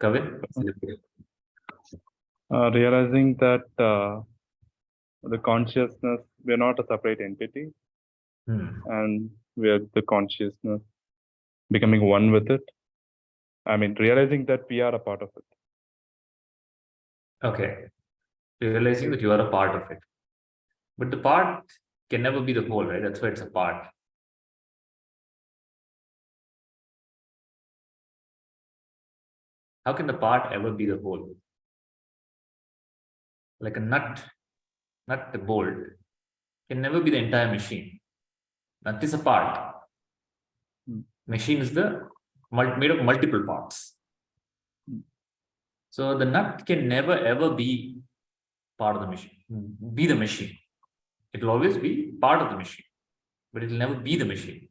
Kavin? Realizing that the consciousness, we're not a separate entity, and we're the consciousness becoming one with it. I mean, realizing that we are a part of it. Okay. Realizing that you are a part of it. But the part can never be the whole, right? That's why it's a part. How can the part ever be the whole? Like a nut, the bolt, can never be the entire machine. Nut is a part. Machine is the made of multiple parts. So the nut can never ever be part of the machine, be the machine. It will always be part of the machine, but it will never be the machine.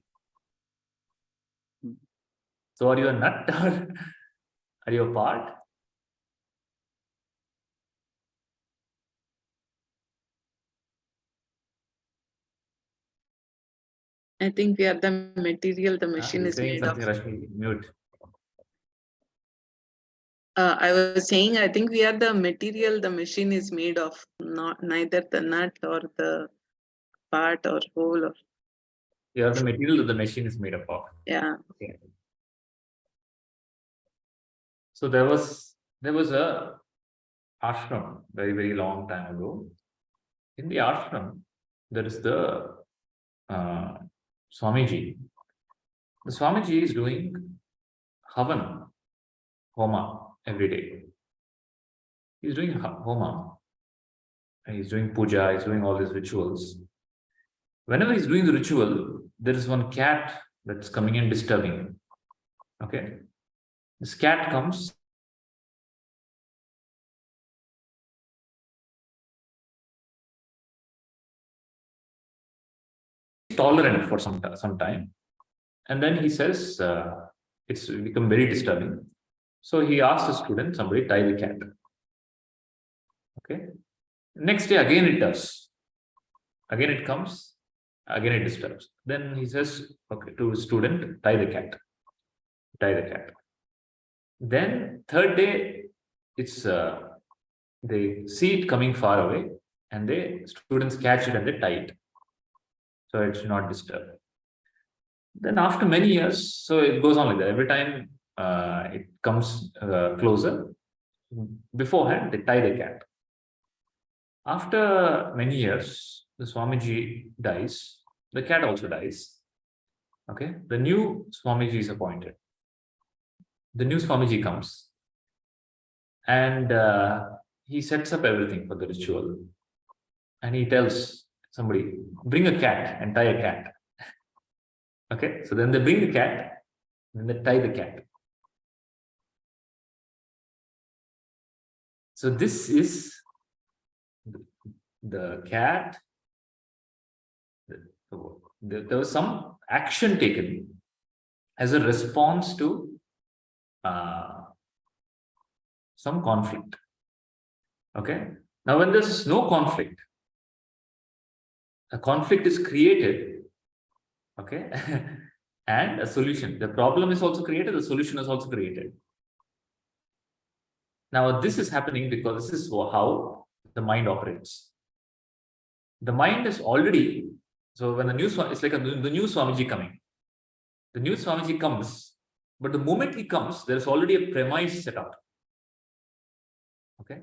So are you a nut or are you a part? I think we are the material the machine is made of. Rashmi, mute. I was saying, I think we are the material the machine is made of, not neither the nut or the part or whole. Or You are the material that the machine is made up of. yeah. Okay. So there was a ashram very, very long time ago. In the ashram, there is the Swamiji. The Swamiji is doing Havan, Homa, every day. He's doing Homa. And he's doing puja, he's doing all these rituals. Whenever he's doing the ritual, there is one cat that's coming and disturbing him. Okay? This cat comes. Tolerant for some time, and then he says it's become very disturbing. So he asks the student, somebody tie the cat. Okay. Next day again it does. Again it comes. Again it disturbs. Then he says, okay, to his student, tie the cat. Tie the cat. Then third day, it's they see it coming far away, and the students catch it and they tie it. So it's not disturbed. Then after many years, so it goes on like that. Every time it comes closer, beforehand they tie the cat. After many years, the Swamiji dies. The cat also dies. Okay, the new Swamiji is appointed. The new Swamiji comes, and he sets up everything for the ritual. And he tells somebody, bring a cat and tie a cat. Okay, so then they bring the cat, and then they tie the cat. So this is the cat. There was some action taken as a response to some conflict. Okay, now when there's no conflict, a conflict is created. Okay, and a solution. The problem is also created, the solution is also created. Now, this is happening because this is how the mind operates. The mind is already, so when the new, it's like the new Swamiji coming. The new Swamiji comes, but the moment he comes, there's already a premise set up. Okay,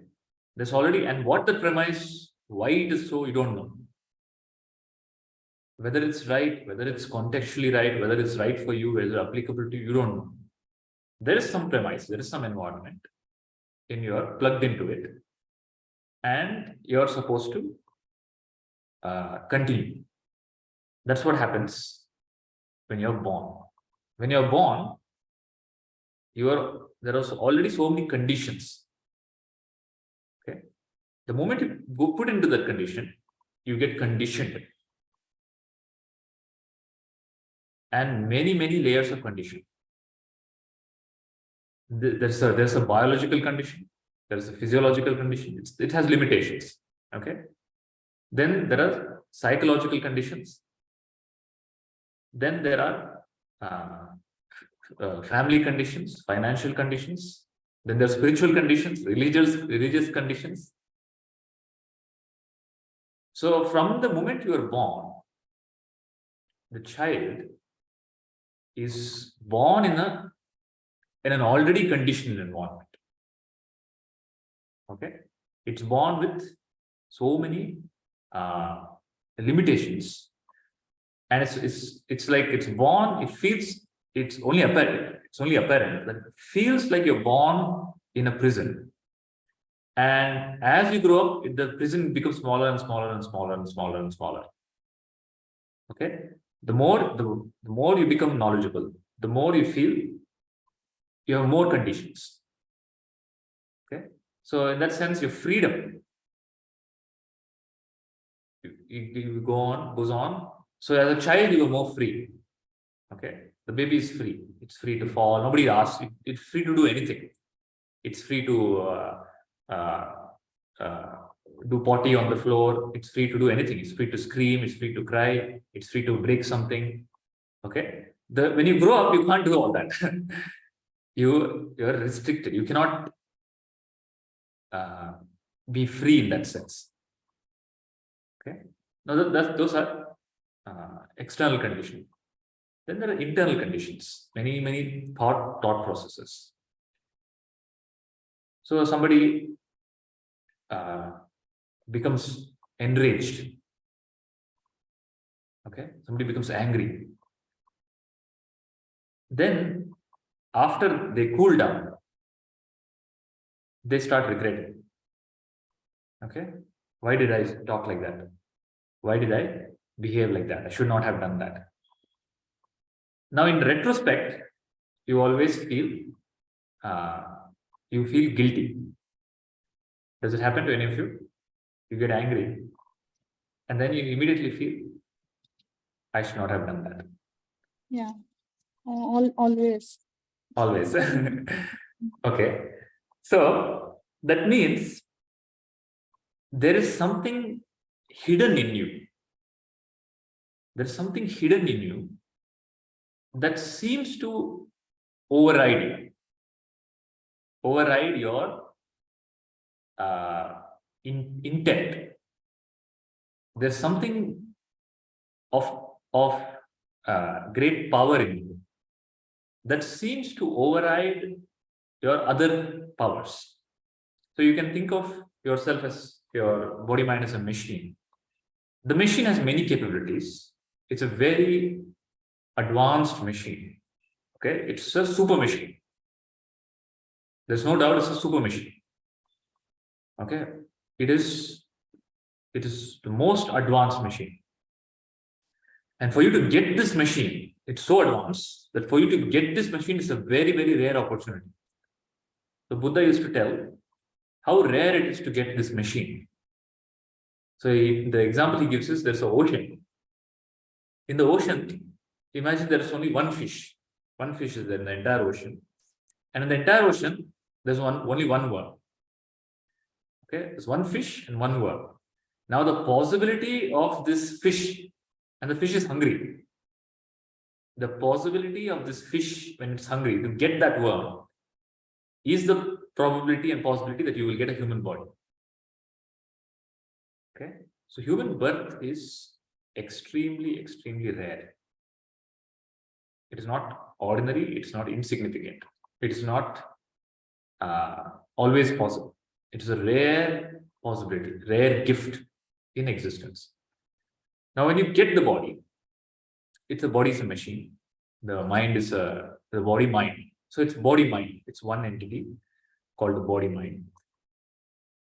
there's already, and what the premise, why it is so, you don't know. Whether it's right, whether it's contextually right, whether it's right for you, whether it's applicable to you, you don't know. There is some premise, there is some environment, and you're plugged into it, and you're supposed to continue. That's what happens when you're born. When you're born, there are already so many conditions. Okay, the moment you go put into that condition, you get conditioned. And many layers of condition. There's a biological condition, there's a physiological condition, it has limitations. Okay, then there are psychological conditions, then there are family conditions, financial conditions, Then there are spiritual conditions, religious conditions. So from the moment you are born, the child is born in an already conditioned environment. Okay, it's born with so many limitations, and it's like it's born. It feels it's only apparent. It's only apparent that it feels like you're born in a prison. And as you grow up, the prison becomes smaller and smaller and smaller and smaller and smaller. Okay, the more you become knowledgeable, the more you feel you have more conditions. Okay, so in that sense, your freedom you goes on. So as a child, you are more free. Okay, the baby is free. It's free to fall. Nobody asks. It's free to do anything. It's free to do potty on the floor. It's free to do anything. It's free to scream. It's free to cry. It's free to break something. Okay. When you grow up, you can't do all that. You're restricted. You cannot be free in that sense. Okay. Now those are external conditions. Then there are internal conditions. Many thought processes. So somebody becomes enraged. Okay, somebody becomes angry. Then, after they cool down, they start regretting. Okay, why did I talk like that? Why did I behave like that? I should not have done that. Now, in retrospect, you always feel guilty. Does it happen to any of you? You get angry, and then you immediately feel, I should not have done that. Yeah, always. Always. Okay. So that means there is something hidden in you. There's something hidden in you that seems to override your intent. There's something of great power in you that seems to override your other powers. So you can think of yourself as your body mind as a machine. The machine has many capabilities. It's a very advanced machine. Okay, it's a super machine. There's no doubt it's a super machine. Okay, it is the most advanced machine. And for you to get this machine, it's so advanced that for you to get this machine is a very, very rare opportunity. The Buddha used to tell how rare it is to get this machine. So the example he gives is there's an ocean. In the ocean, imagine there's only one fish. One fish is in the entire ocean. And in the entire ocean, there's only one worm. Okay, there's one fish and one worm. Now the possibility of this fish, and the fish is hungry. The possibility of this fish when it's hungry to get that worm is the probability and possibility that you will get a human body. Okay, so human birth is extremely, extremely rare. It is not ordinary, it's not insignificant. It is not always possible. It is a rare possibility, rare gift in existence. Now, when you get the body, the body is a machine. The mind is the body mind. So it's body mind. It's one entity called the body mind.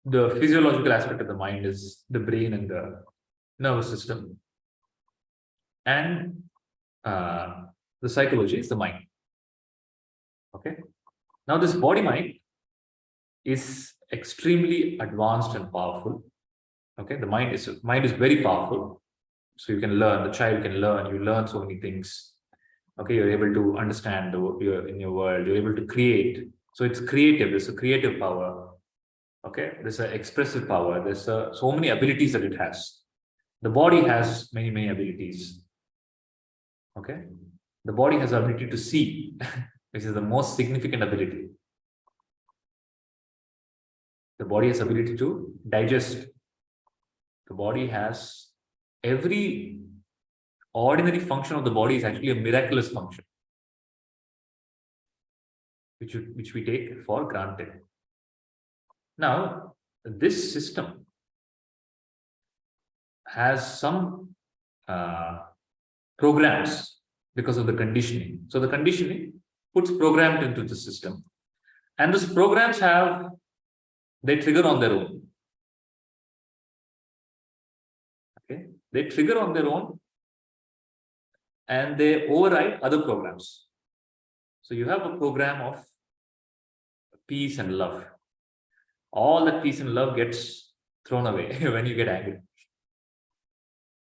The physiological aspect of the mind is the brain and the nervous system. And the psychology is the mind. Okay. Now, this body mind is extremely advanced and powerful. Okay, the mind is very powerful. So you can learn. The child can learn. You learn so many things. Okay, you're able to understand in your world. You're able to create. So it's creative. There's a creative power. Okay, there's an expressive power. There's so many abilities that it has. The body has many abilities. Okay, the body has the ability to see, which is the most significant ability. The body has ability to digest. The body has every ordinary function of the body is actually a miraculous function, which we take for granted. Now, this system has some programs because of the conditioning. So the conditioning puts programmed into the system, and those programs they trigger on their own. Okay, they trigger on their own, and they override other programs. So you have a program of peace and love. All that peace and love gets thrown away when you get angry.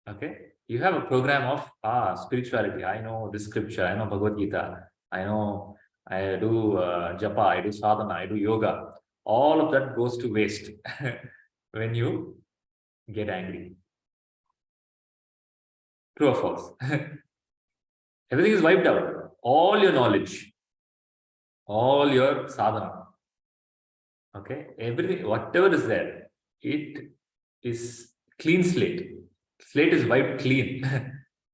Okay, you have a program of spirituality. I know this scripture, I know Bhagavad Gita, I know I do japa, I do sadhana, I do yoga. All of that goes to waste when you get angry. True or false? Everything is wiped out. All your knowledge, all your sadhana, okay, everything, whatever is there, it is clean slate. Slate is wiped clean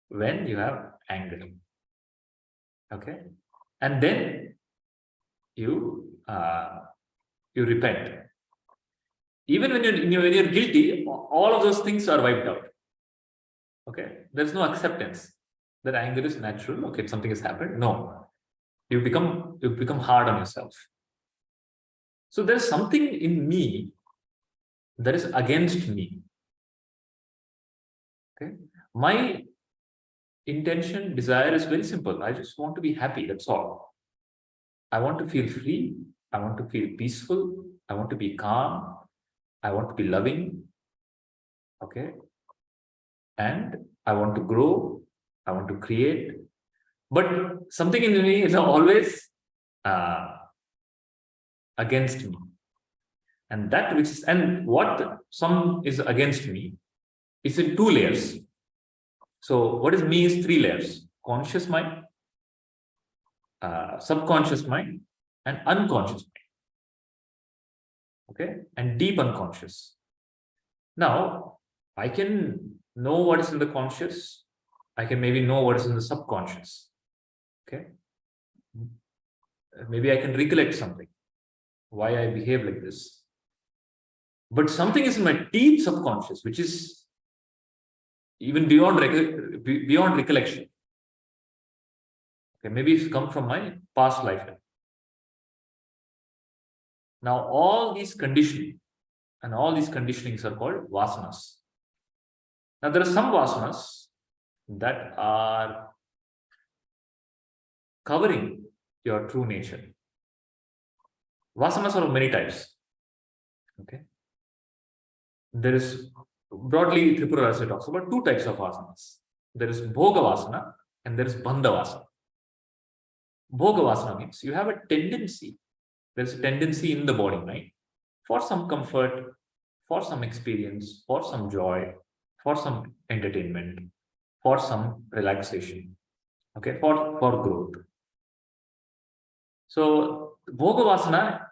when you have anger. Okay, and then you repent. Even when you're guilty, all of those things are wiped out. Okay, there's no acceptance that anger is natural. Okay, something has happened. No, you become hard on yourself. So there's something in me that is against me. Okay, my intention, desire is very simple. I just want to be happy. That's all. I want to feel free. I want to feel peaceful. I want to be calm. I want to be loving. Okay, and I want to grow. I want to create. But something in me is always against me. And that which is, and what some is against me is in two layers. So what is me is three layers: conscious mind, subconscious mind, and unconscious mind. Okay, and deep unconscious. Now, I can know what is in the conscious. I can maybe know what is in the subconscious. Okay, maybe I can recollect something, why I behave like this. But something is in my deep subconscious, which is even beyond recollection. Okay, maybe it's come from my past lifetime. Now, all these conditioning and all these conditionings are called vasanas. Now, there are some vasanas that are covering your true nature. Vasanas are of many types. Okay, there is broadly Tripura Rahasya talks about two types of vasanas. There is bhoga vasana and there is bandha vasana. Bhoga vasana means you have a tendency. There's a tendency in the body, right, for some comfort, for some experience, for some joy, for some entertainment, for some relaxation. Okay, for growth. So bhoga vasana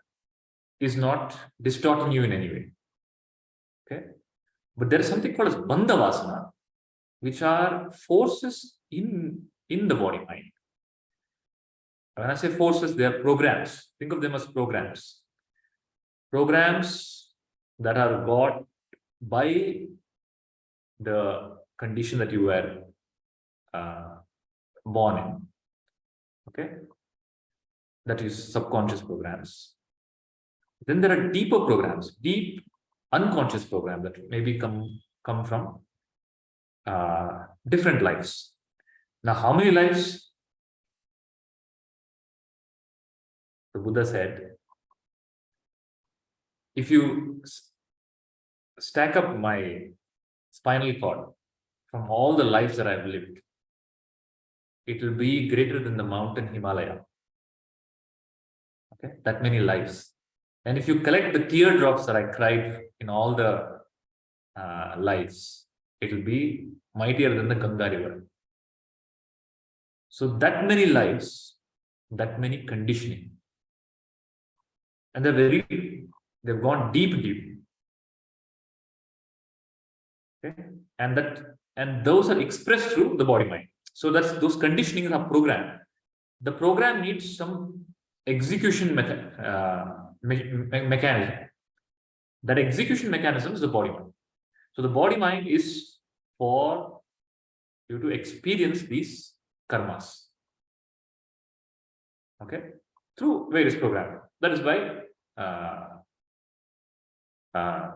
is not distorting you in any way. Okay, but there is something called as bandha vasana, which are forces in the body mind. When I say forces, they are programs. Think of them as programs. Programs that are got by the condition that you were born in. Okay, that is subconscious programs. Then there are deeper programs, deep unconscious programs that maybe come from different lives. Now, how many lives? The Buddha said, if you stack up my spinal cord from all the lives that I've lived, it will be greater than the mountain Himalaya. Okay, that many lives. And if you collect the teardrops that I cried in all the lives, it will be mightier than the Ganga river. So that many lives, that many conditioning. And they're They've gone deep. Okay, and those are expressed through the body mind. So those conditionings are programmed. The program needs some execution mechanism. That execution mechanism is the body mind. So the body mind is for you to experience these karmas. Okay, through various programming. That is why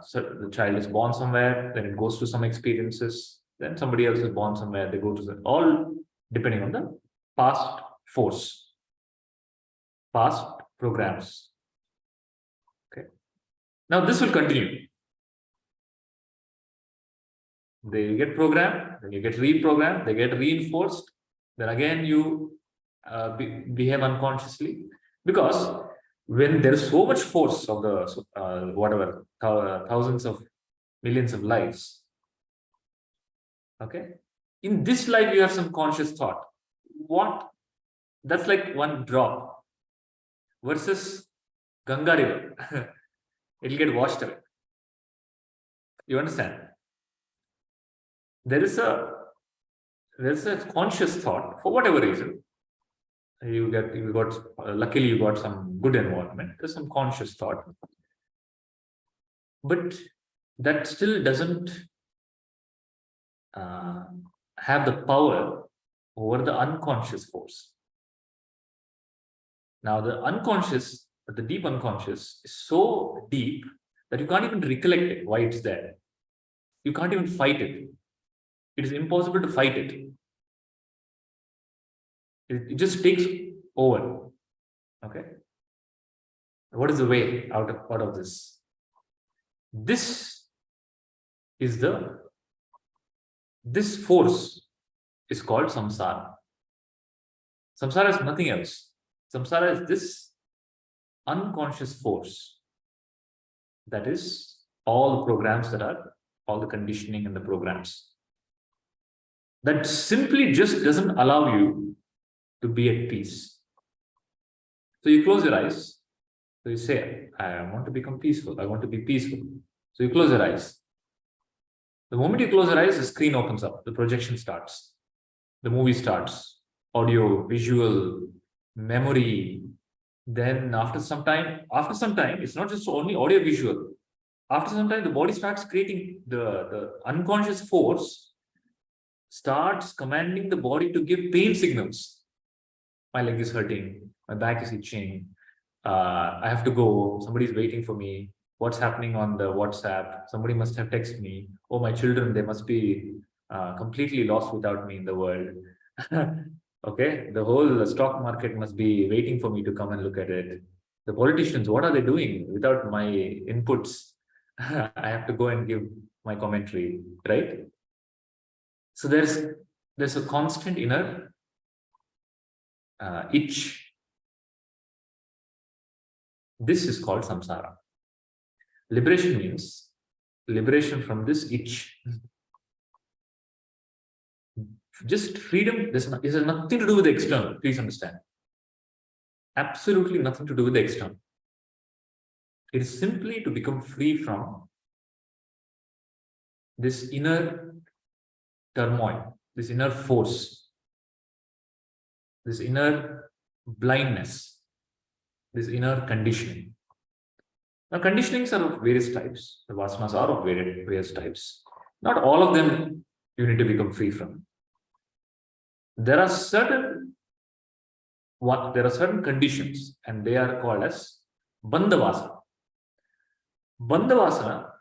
so the child is born somewhere, then it goes to some experiences, then somebody else is born somewhere, they go to all depending on the past force, past programs. Okay, now this will continue. They get programmed, then you get reprogrammed, they get reinforced, then again you behave unconsciously, because when there is so much force of the whatever thousands of millions of lives, okay, in this life you have some conscious thought. What? That's like one drop versus Ganga river. It'll get washed away. You understand? There is a conscious thought for whatever reason. Luckily you got some good environment. There's some conscious thought, but that still doesn't have the power over the unconscious force. Now the unconscious, the deep unconscious, is so deep that you can't even recollect it, why it's there. You can't even fight it. It is impossible to fight it. It just takes over. Okay. What is the way out of this? This force is called samsara. Samsara is nothing else. Samsara is this unconscious force. That is all the programs all the conditioning and the programs. That simply just doesn't allow you to be at peace. So you close your eyes. So you say, I want to become peaceful. I want to be peaceful. So you close your eyes. The moment you close your eyes, the screen opens up. The projection starts. The movie starts. Audio, visual, memory. Then after some time, it's not just only audio visual. After some time, the body starts creating the unconscious force, starts commanding the body to give pain signals. My leg is hurting, my back is itching, I have to go, somebody's waiting for me, what's happening on the WhatsApp, somebody must have texted me, oh, my children, they must be completely lost without me in the world. Okay, the whole stock market must be waiting for me to come and look at it. The politicians, what are they doing without my inputs? I have to go and give my commentary, right? So there's a constant inner itch. This is called samsara. Liberation means liberation from this itch. Just freedom. This has nothing to do with the external. Please understand. Absolutely nothing to do with the external. It is simply to become free from this inner turmoil, this inner force, this inner blindness, this inner conditioning. Now, conditionings are of various types. The vasanas are of various types. Not all of them you need to become free from. There are certain conditions, and they are called as bandhavasana. Bandhavasana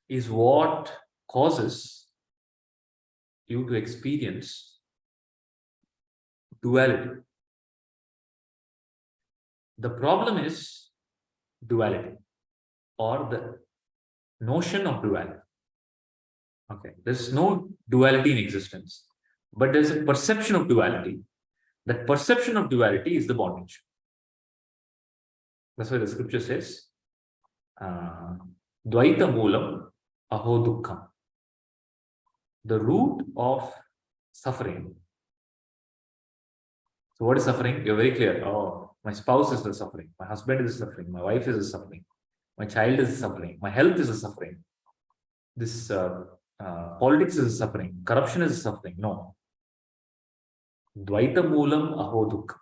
is what causes you to experience duality. The problem is duality, or the notion of duality. Okay, there's no duality in existence, but there's a perception of duality. That perception of duality is the bondage. That's why the scripture says, Dvaita Moolam Aho Dukkham. The root of suffering. So what is suffering? You're very clear. Oh, my spouse is the suffering. My husband is the suffering. My wife is the suffering. My child is suffering. My health is a suffering. This politics is a suffering. Corruption is a suffering. No. Dvaita Moolam Ahoduk.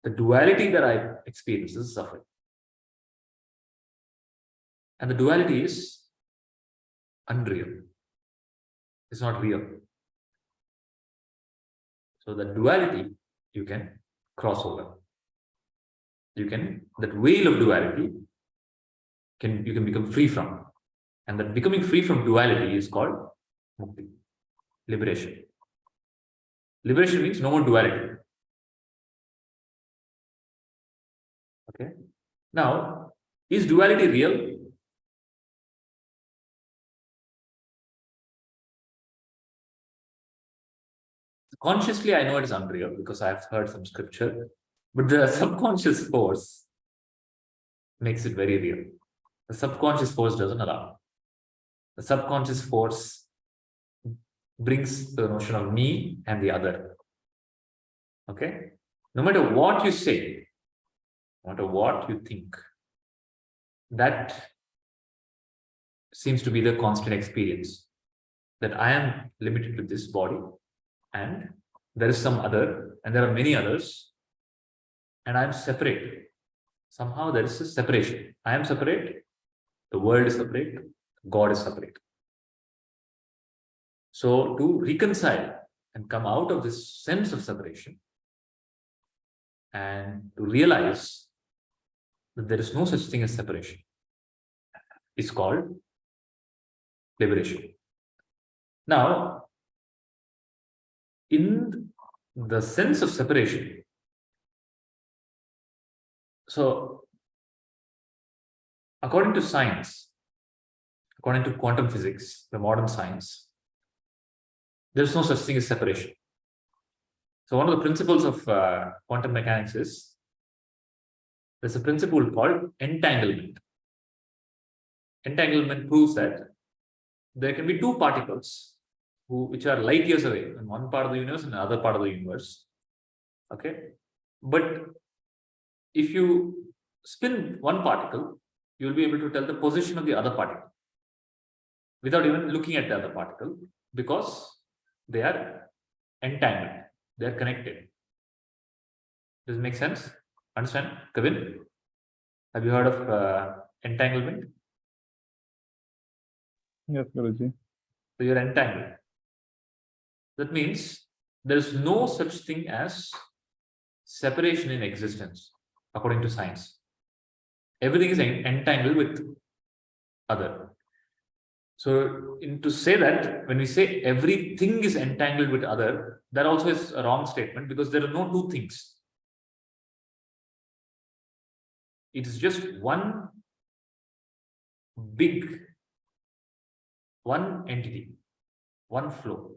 The duality that I experience is suffering. And the duality is unreal. It's not real. So the duality you can cross over. You can, that veil of duality you can become free from. And that becoming free from duality is called mukti, liberation. Liberation means no more duality. Okay. Now, is duality real? Consciously, I know it is unreal because I've heard some scripture, but the subconscious force makes it very real. The subconscious force doesn't allow. The subconscious force brings the notion of me and the other. Okay? No matter what you say, no matter what you think, that seems to be the constant experience. That I am limited to this body, and there is some other, and there are many others, and I am separate. Somehow there is a separation. I am separate, the world is separate, God is separate. So to reconcile and come out of this sense of separation and to realize that there is no such thing as separation is called liberation. Now, in the sense of separation, so according to science, according to quantum physics, the modern science, there is no such thing as separation. So one of the principles of quantum mechanics is there's a principle called entanglement. Entanglement proves that there can be two particles which are light years away in one part of the universe and another part of the universe. Okay, but if you spin one particle, you will be able to tell the position of the other particle without even looking at the other particle, because they are entangled, they are connected. Does it make sense? Understand, Kevin? Have you heard of entanglement? Yes, Guruji. So you're entangled. That means there is no such thing as separation in existence, according to science. Everything is entangled with other. So to say that, when we say everything is entangled with other, that also is a wrong statement, because there are no two things. It is just one entity, one flow.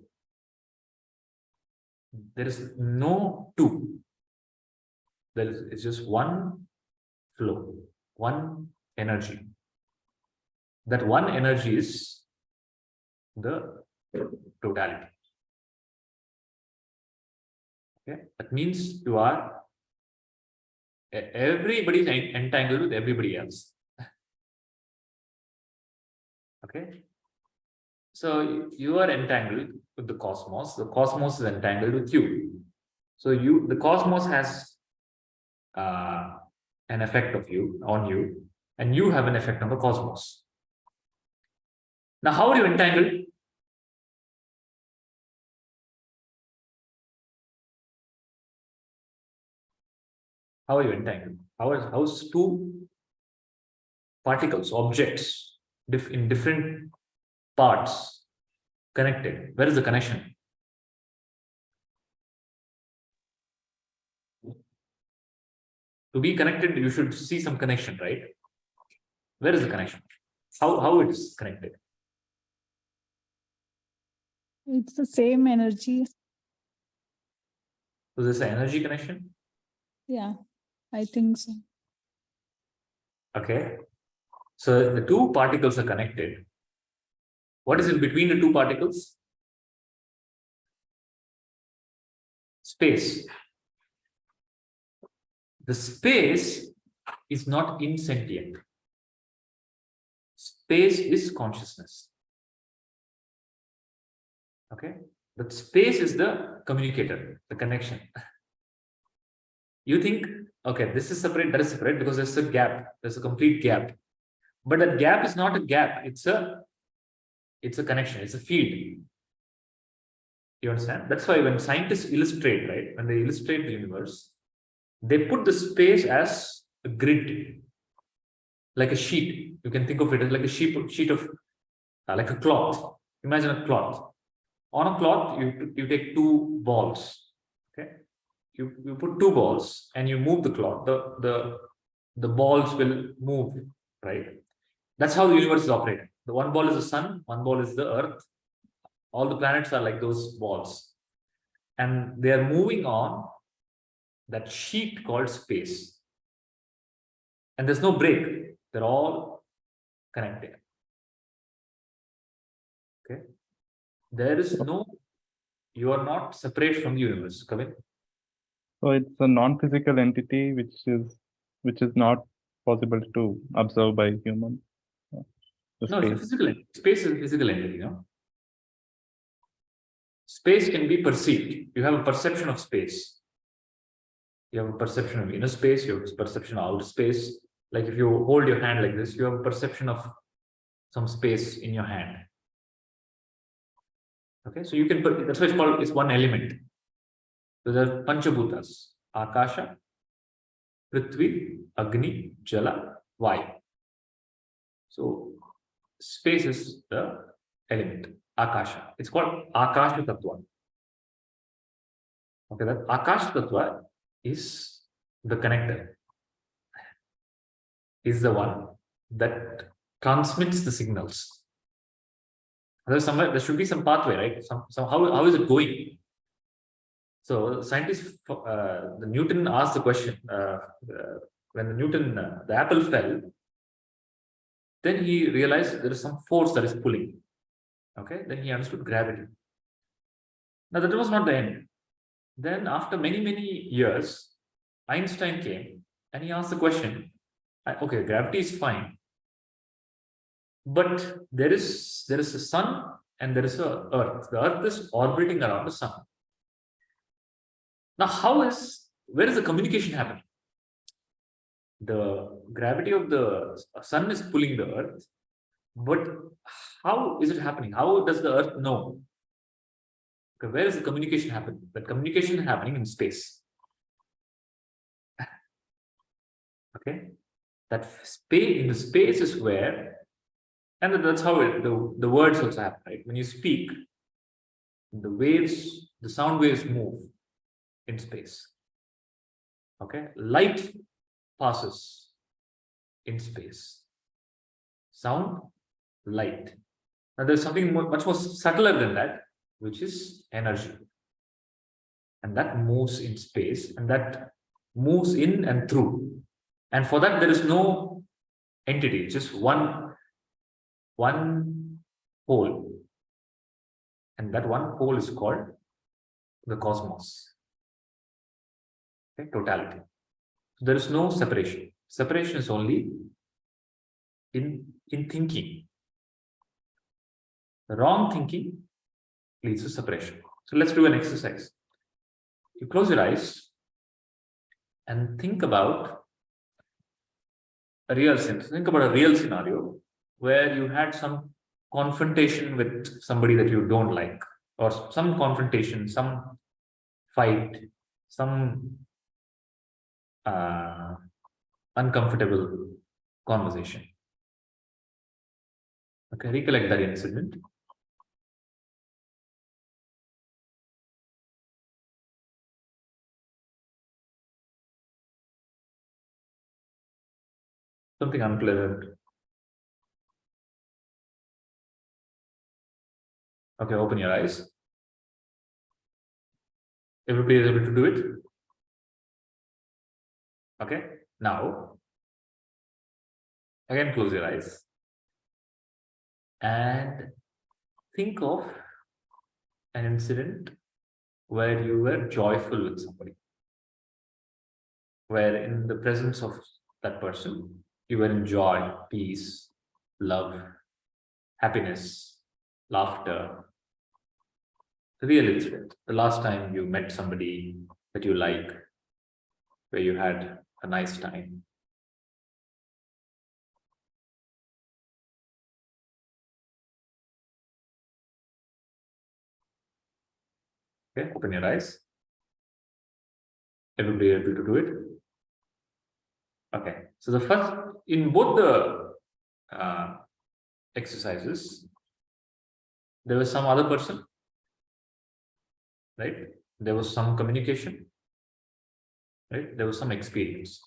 There is no two. It's just one flow, one energy. That one energy is the totality. Okay, that means everybody is entangled with everybody else. Okay, so you are entangled with the cosmos is entangled with you. So the cosmos has an effect on you, and you have an effect on the cosmos. Now, how are you entangled? How are you entangled? How's two particles, objects in different parts connected? Where is the connection? To be connected, you should see some connection, right? Where is the connection? How it is connected? It's the same energy. So there's an energy connection? Yeah, I think so. Okay. So the two particles are connected. What is in between the two particles? Space. The space is not insentient. space is consciousness. Okay, but space is the communicator, the connection. You think, okay, this is separate, that is separate, because there's a gap, there's a complete gap. But that gap is not a gap, it's a connection, it's a field. You understand? That's why when scientists illustrate, right, when they illustrate the universe, they put the space as a grid, like a sheet. You can think of it as like a sheet of like a cloth. Imagine a cloth. On a cloth, you take two balls. Okay, you put two balls and you move the cloth. The balls will move, right? That's how the universe is operating. The one ball is the sun, one ball is the earth. All the planets are like those balls, and they are moving on that sheet called space. And there's no break. They're all connected. Okay. There is no, you are not separate from the universe. Come in. So it's a non-physical entity which is not possible to observe by humans. The No, it's a space. physical entity. Space is a physical entity, no? Space can be perceived. You have a perception of space. You have a perception of inner space, you have a perception of outer space. Like if you hold your hand like this, you have a perception of some space in your hand. Okay, so you can put, that's why it's called, it's one element. So there are Panchabhutas, Akasha, Prithvi, Agni, Jala, Vayu. So space is the element, Akasha. It's called Akasha Tattva. Okay, that Akasha Tattva is the connector, is the one that transmits the signals. There's somewhere, there should be some pathway, right? How is it going? So scientists, the Newton asked the question, when the Newton, the apple fell, then he realized there is some force that is pulling. Okay, then he understood gravity. Now that was not the end. Then after many years, Einstein came and he asked the question, okay, gravity is fine, but there is a sun and there is a earth. The earth is orbiting around the sun. Now where is the communication happening? The gravity of the sun is pulling the earth, but how is it happening? How does the earth know? Okay, where is the communication happening? The communication is happening in space. Okay, that space, in the space is where, and that's how the words also happen, right? When you speak, the sound waves move in space. Okay, light passes in space. Sound, light. Now there's something much more subtler than that, which is energy. And that moves in space, and that moves in and through. And for that, there is no entity, just one pole. And that one pole is called the cosmos. Okay, totality. So there is no separation. Separation is only in thinking. The wrong thinking leads to separation. So let's do an exercise. You close your eyes and think about a real sense. Think about a real scenario where you had some confrontation with somebody that you don't like, or some confrontation, some fight, some uncomfortable conversation. Okay, recollect that incident. Something unpleasant. Okay, open your eyes. Everybody is able to do it? Okay, now, again, close your eyes and think of an incident where you were joyful with somebody, where in the presence of that person, you were in joy, peace, love, happiness, laughter. The real incident, the last time you met somebody that you like, where you had a nice time. Okay, open your eyes. Everybody able to do it? Okay, so the first, in both the exercises, there was some other person, right? There was some communication, right? There was some experience.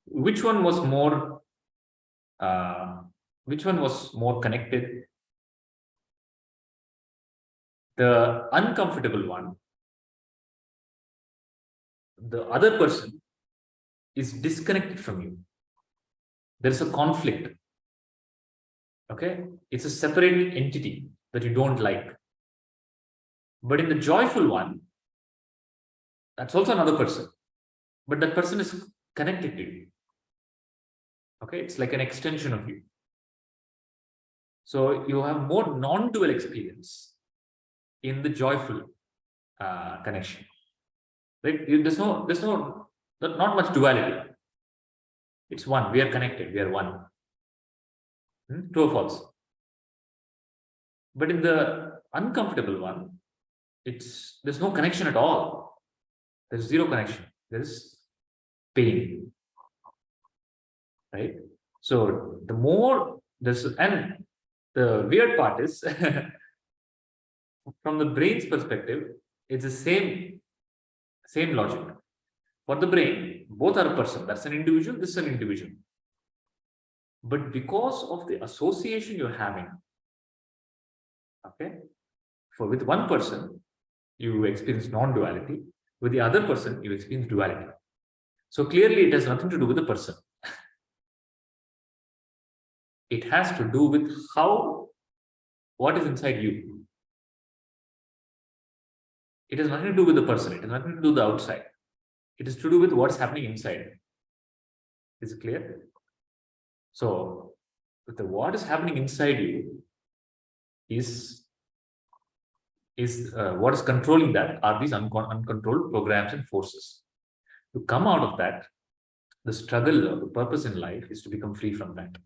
Which one was more connected? The uncomfortable one, the other person is disconnected from you. There is a conflict. Okay, it's a separate entity that you don't like. But in the joyful one, that's also another person, but that person is connected to you. Okay, it's like an extension of you. So you have more non-dual experience in the joyful connection, right? There's not much duality. It's one. We are connected. We are one. True or false? But in the uncomfortable one, there's no connection at all. There's zero connection. There's pain, right? So the more this, and the weird part is from the brain's perspective, it's the same logic. For the brain, both are a person. That's an individual, this is an individual. But because of the association you're having, okay, with one person, you experience non-duality. With the other person, you experience duality. So clearly, it has nothing to do with the person. It has to do with what is inside you. It has nothing to do with the person. It has nothing to do with the outside. It is to do with what's happening inside. Is it clear? So, what is happening inside you is what is controlling that are these uncontrolled programs and forces. To come out of that, the struggle or the purpose in life is to become free from that.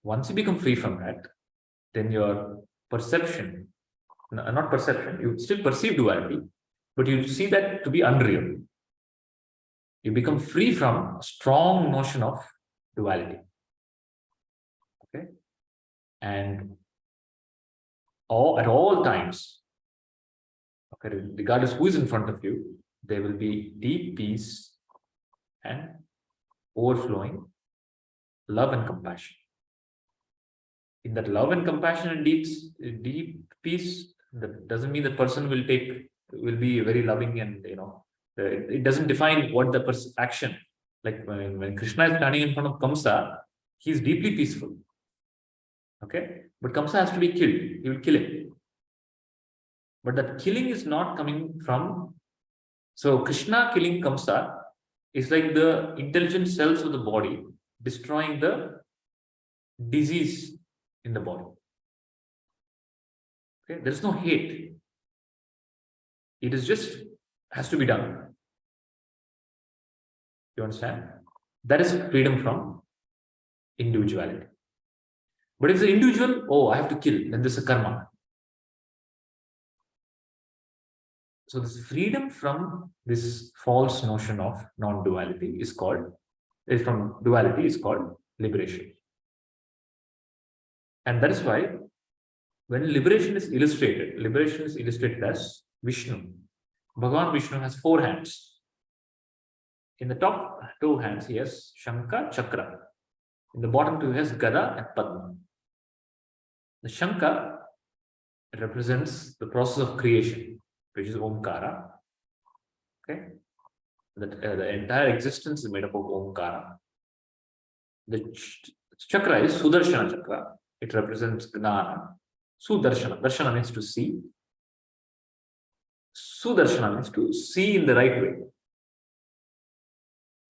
Once you become free from that, then your perception, not perception, you still perceive duality, but you see that to be unreal. You become free from a strong notion of duality. Okay? And at all times, okay, regardless who is in front of you, there will be deep peace and overflowing love and compassion. In that love and compassion and deep peace, that doesn't mean the person will be very loving and it doesn't define what the action. Like when Krishna is standing in front of Kamsa, he is deeply peaceful. Okay, but Kamsa has to be killed. He will kill him. But that killing is not coming from. So Krishna killing Kamsa is like the intelligent cells of the body destroying the disease in the body. Okay, there is no hate. It is just has to be done. You understand? That is freedom from individuality. But if the individual, I have to kill, then this is a karma. So this freedom from this false notion of non-duality is called liberation. And that is why when liberation is illustrated as Vishnu. Bhagavan Vishnu has 4 hands. In the top 2 hands, he has Shankha, Chakra. In the bottom 2, he has Gada and Padma. The Shankha represents the process of creation, which is Omkara. Okay? The entire existence is made up of Omkara. The Chakra is Sudarshana Chakra. It represents Gnana. Sudarshana. Darshana means to see. Sudarshana means to see in the right way.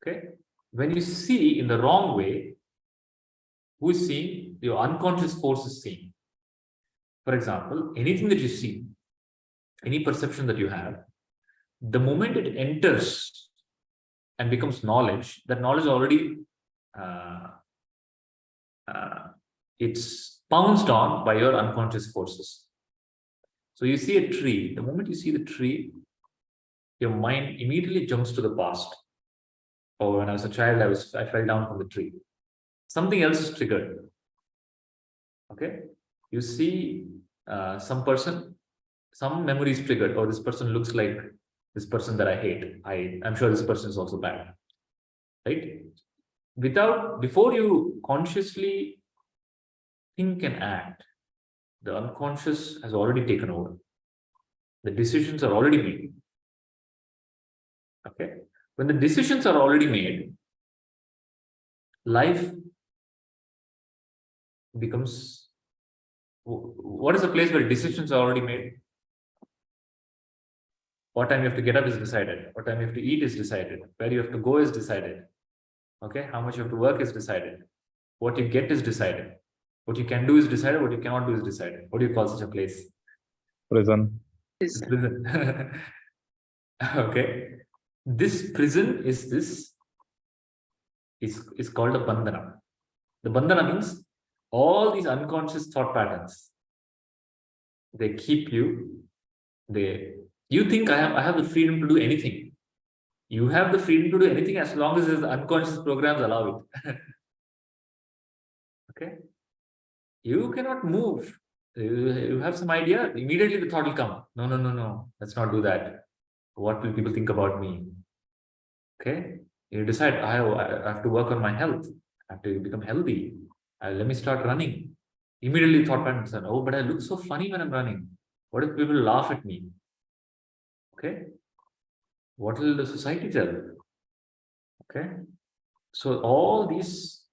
Okay? When you see in the wrong way, Who is seeing? Your unconscious force is seeing. For example, anything that you see, any perception that you have, the moment it enters and becomes knowledge, that knowledge already it's pounced on by your unconscious forces. So you see a tree, the moment you see the tree, your mind immediately jumps to the past. Or when I was a child, I fell down from the tree. Something else is triggered. Okay, you see some person, some memory is triggered, or this person looks like this person that I hate. I'm sure this person is also bad, right? Before you consciously think and act, the unconscious has already taken over. The decisions are already made. Okay, when the decisions are already made, life becomes, what is the place where decisions are already made? What time you have to get up is decided. What time you have to eat is decided. Where you have to go is decided. Okay, how much you have to work is decided. What you get is decided. What you can do is decided. What you cannot do is decided. What do you call such a place? Prison. Prison. Okay, this prison is called a bandhana. The bandhana means all these unconscious thought patterns. They keep you. You think I have the freedom to do anything. You have the freedom to do anything as long as the unconscious programs allow it. Okay, you cannot move. You have some idea, immediately the thought will come. No. Let's not do that. What will people think about me? Okay, you decide, I have to work on my health. I have to become healthy. Let me start running. Immediately thought patterns are, oh, but I look so funny when I'm running. What if people laugh at me? Okay, what will the society tell? Okay, so all these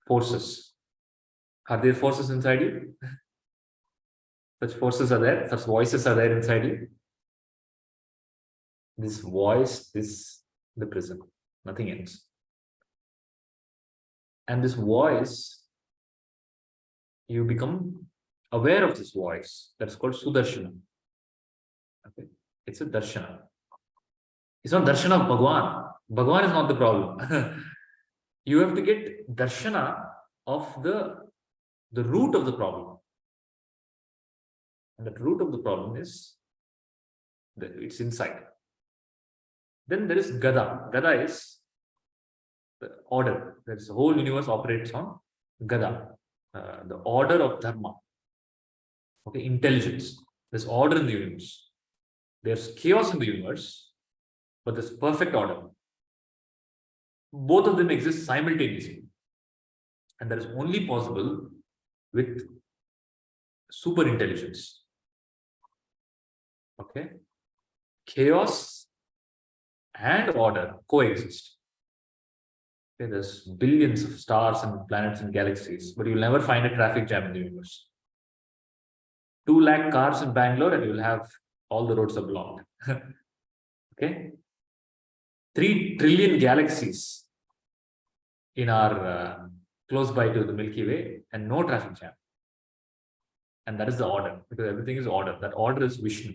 forces, are there forces inside you? Such forces are there, such voices are there inside you. This voice is the prison, nothing else. And this voice, you become aware of this voice. That's called Sudarshana. Okay, it's a darshana. It's not darshana of Bhagwan. Bhagwan is not the problem. You have to get darshana of the root of the problem. And the root of the problem is it's inside. Then there is Gada. Gada is the order. There's the whole universe operates on Gada, the order of Dharma. Okay, intelligence. There's order in the universe. There's chaos in the universe, but there's perfect order. Both of them exist simultaneously. And that is only possible with super intelligence. Okay, chaos and order coexist. Okay, there's billions of stars and planets and galaxies, but you'll never find a traffic jam in the universe. 2 lakh cars in Bangalore and you'll have all the roads are blocked. Okay, 3 trillion galaxies in our close by to the Milky Way and no traffic jam. And that is the order, because everything is order. That order is Vishnu.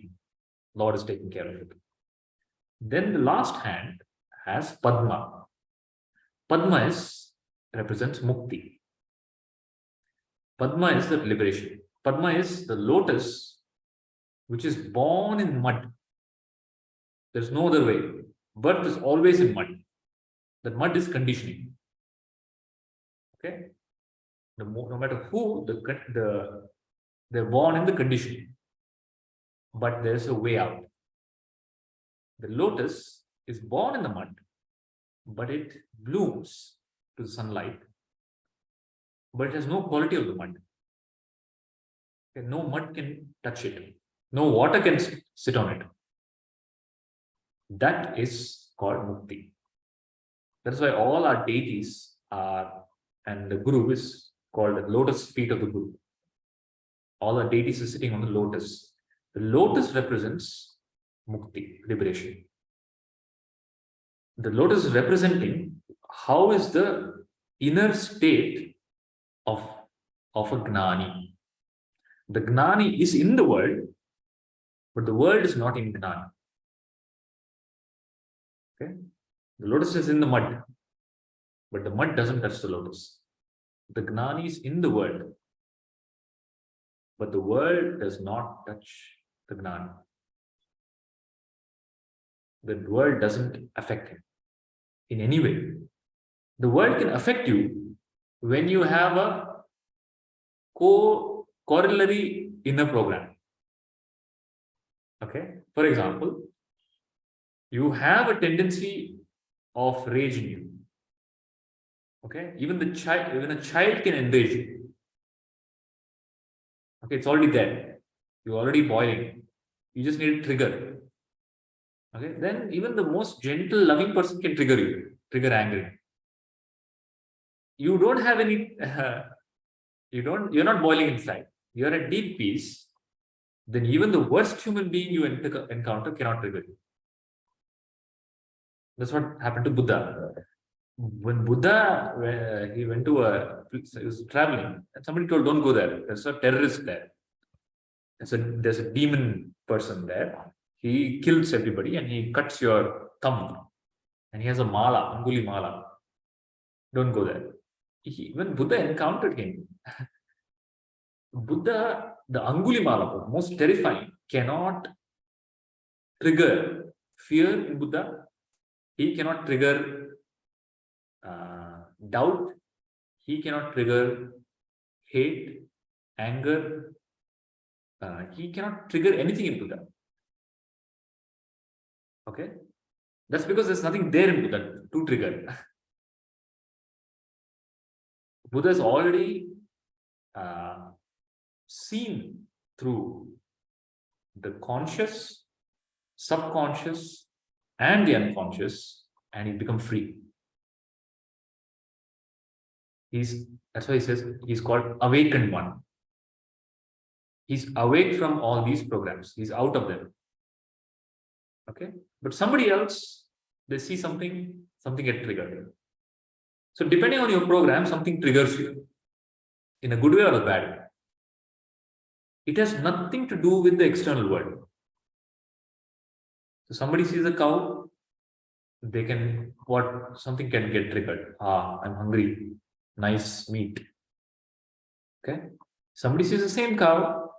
Lord is taking care of it. Then the last hand has Padma. Padma represents Mukti. Padma is the liberation. Padma is the lotus which is born in mud. There's no other way. Birth is always in mud. That mud is conditioning. Okay? No matter who, they're born in the conditioning. But there's a way out. The lotus is born in the mud, but it blooms to the sunlight, but it has no quality of the mud. Okay, no mud can touch it. No water can sit on it. That is called Mukti. That's why all our deities are, and the Guru is called the lotus feet of the Guru. All our deities are sitting on the lotus. The lotus represents Mukti, liberation. The lotus is representing how is the inner state of a Gnani. The Gnani is in the world, but the world is not in Gnani. Okay? The lotus is in the mud, but the mud doesn't touch the lotus. The Gnani is in the world, but the world does not touch the Gnani. The world doesn't affect him in any way. The world can affect you when you have a corollary inner program. Okay? For example, you have a tendency of rage in you. Okay? Even a child can enrage you. Okay, it's already there. You're already boiling. You just need a trigger. Okay, then even the most gentle, loving person can trigger anger. You don't have any, you're not boiling inside. You're at deep peace. Then even the worst human being you encounter cannot trigger you. That's what happened to Buddha. When Buddha, he went to he was traveling, and somebody told, don't go there. There's a terrorist there. There's a demon person there. He kills everybody and he cuts your thumb. And he has a mala, Anguli mala. Don't go there. When Buddha encountered him, Buddha, the Anguli mala, most terrifying, cannot trigger fear in Buddha. He cannot trigger doubt. He cannot trigger hate, anger. He cannot trigger anything in Buddha. Okay? That's because there's nothing there in Buddha to trigger. Buddha is already seen through the conscious, subconscious, and the unconscious, and he becomes free. That's why he says he's called awakened one. He's awake from all these programs. He's out of them. Okay? But somebody else, they see something get triggered. So depending on your program, something triggers you in a good way or a bad way. It has nothing to do with the external world. So somebody sees a cow, something can get triggered. I'm hungry. Nice meat. Okay? Somebody sees the same cow,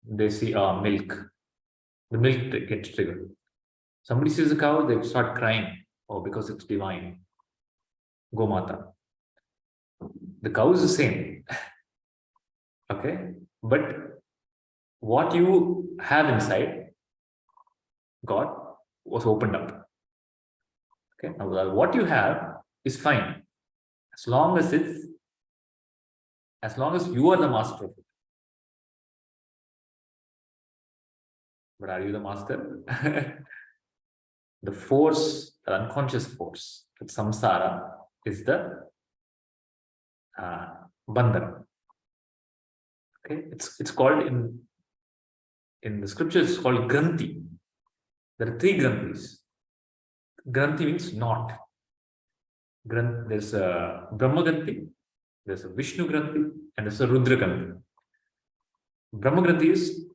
they see milk. The milk gets triggered. Somebody sees a cow, they start crying. Oh, because it's divine. Gomata. The cow is the same. Okay? But what you have inside, God, was opened up. Okay? Now, what you have is fine. As long as you are the master of it. But are you the master? The force, the unconscious force, the samsara, is the bandhana. Okay, it's called in the scriptures, it's called granthi. There are 3 granthis. Granthi means knot. There's a Brahma Granthi, there's a Vishnu Granthi, and there's a Rudra Granthi. Brahma Granthi is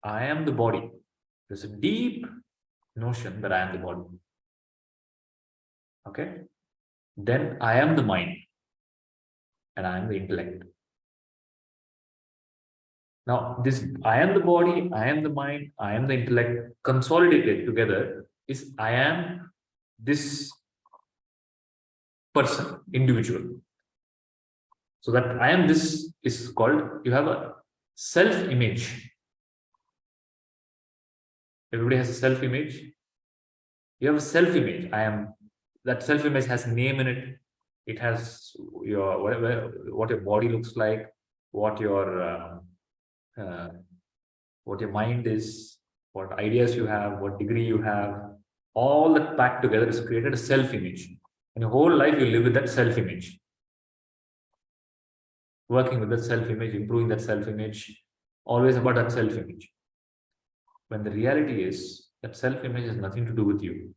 I am the body. There's a deep notion that I am the body. Okay? Then I am the mind and I am the intellect. Now, this I am the body, I am the mind, I am the intellect, consolidated together is I am this person, individual. So that I am this is called, you have a self-image. Everybody has a self-image. You have a self-image. That self-image has a name in it. It has what your body looks like, what your mind is, what ideas you have, what degree you have. All that packed together is created a self-image. And your whole life you live with that self-image. Working with that self-image, improving that self-image, always about that self-image. When the reality is that self-image has nothing to do with you.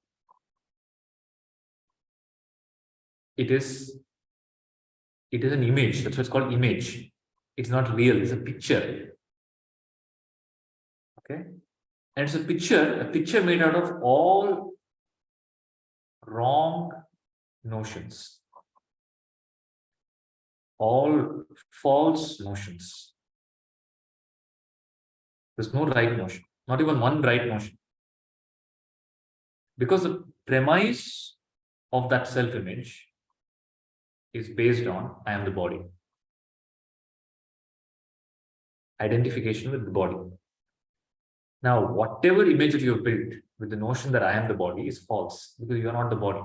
It is It is an image. That's why it's called image. It's not real. It's a picture. Okay. And it's a picture made out of all wrong notions, all false notions. There's no right notion, not even one right notion. Because the premise of that self-image is based on I am the body. Identification with the body. Now, whatever image that you have built with the notion that I am the body is false, because you are not the body.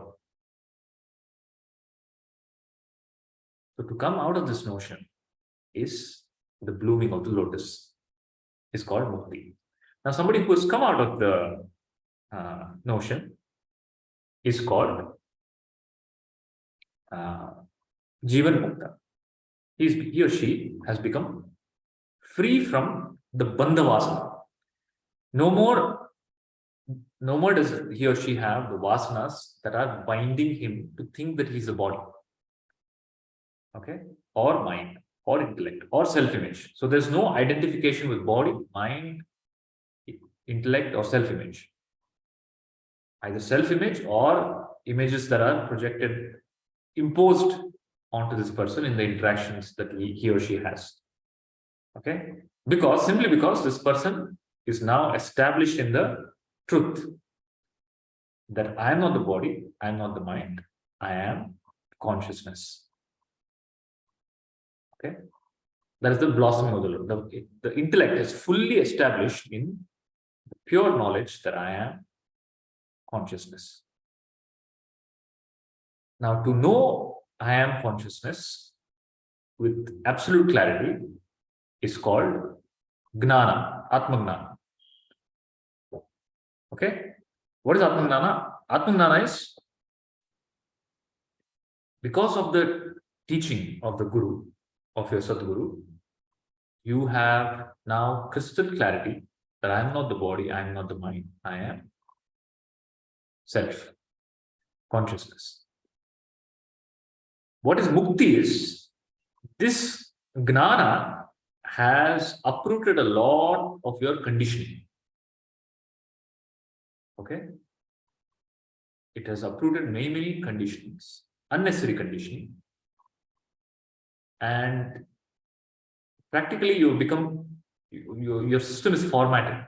So to come out of this notion is the blooming of the lotus. Is called mukti. Now, somebody who has come out of the notion is called Jivan Mukta. He or she has become free from the bandha vasana. No more does he or she have the vasanas that are binding him to think that he's a body. Okay? Or mind, or intellect, or self-image. So there's no identification with body, mind, intellect, or self-image. Either self-image or images that are projected, imposed onto this person in the interactions that he or she has. Okay? Simply because this person is now established in the truth that I am not the body, I am not the mind, I am consciousness. Okay? That is the blossoming of the Lord. The intellect is fully established in the pure knowledge that I am consciousness. Now, to know I am consciousness with absolute clarity is called Gnana, Atmagnana. Okay? What is Atmagnana? Atmagnana is because of the teaching of the Guru, of your Sadguru, you have now crystal clarity that I am not the body, I am not the mind, I am self, consciousness. What is mukti is, this gnana has uprooted a lot of your conditioning. Okay? It has uprooted many conditionings, unnecessary conditioning. And practically you become, your system is formatted.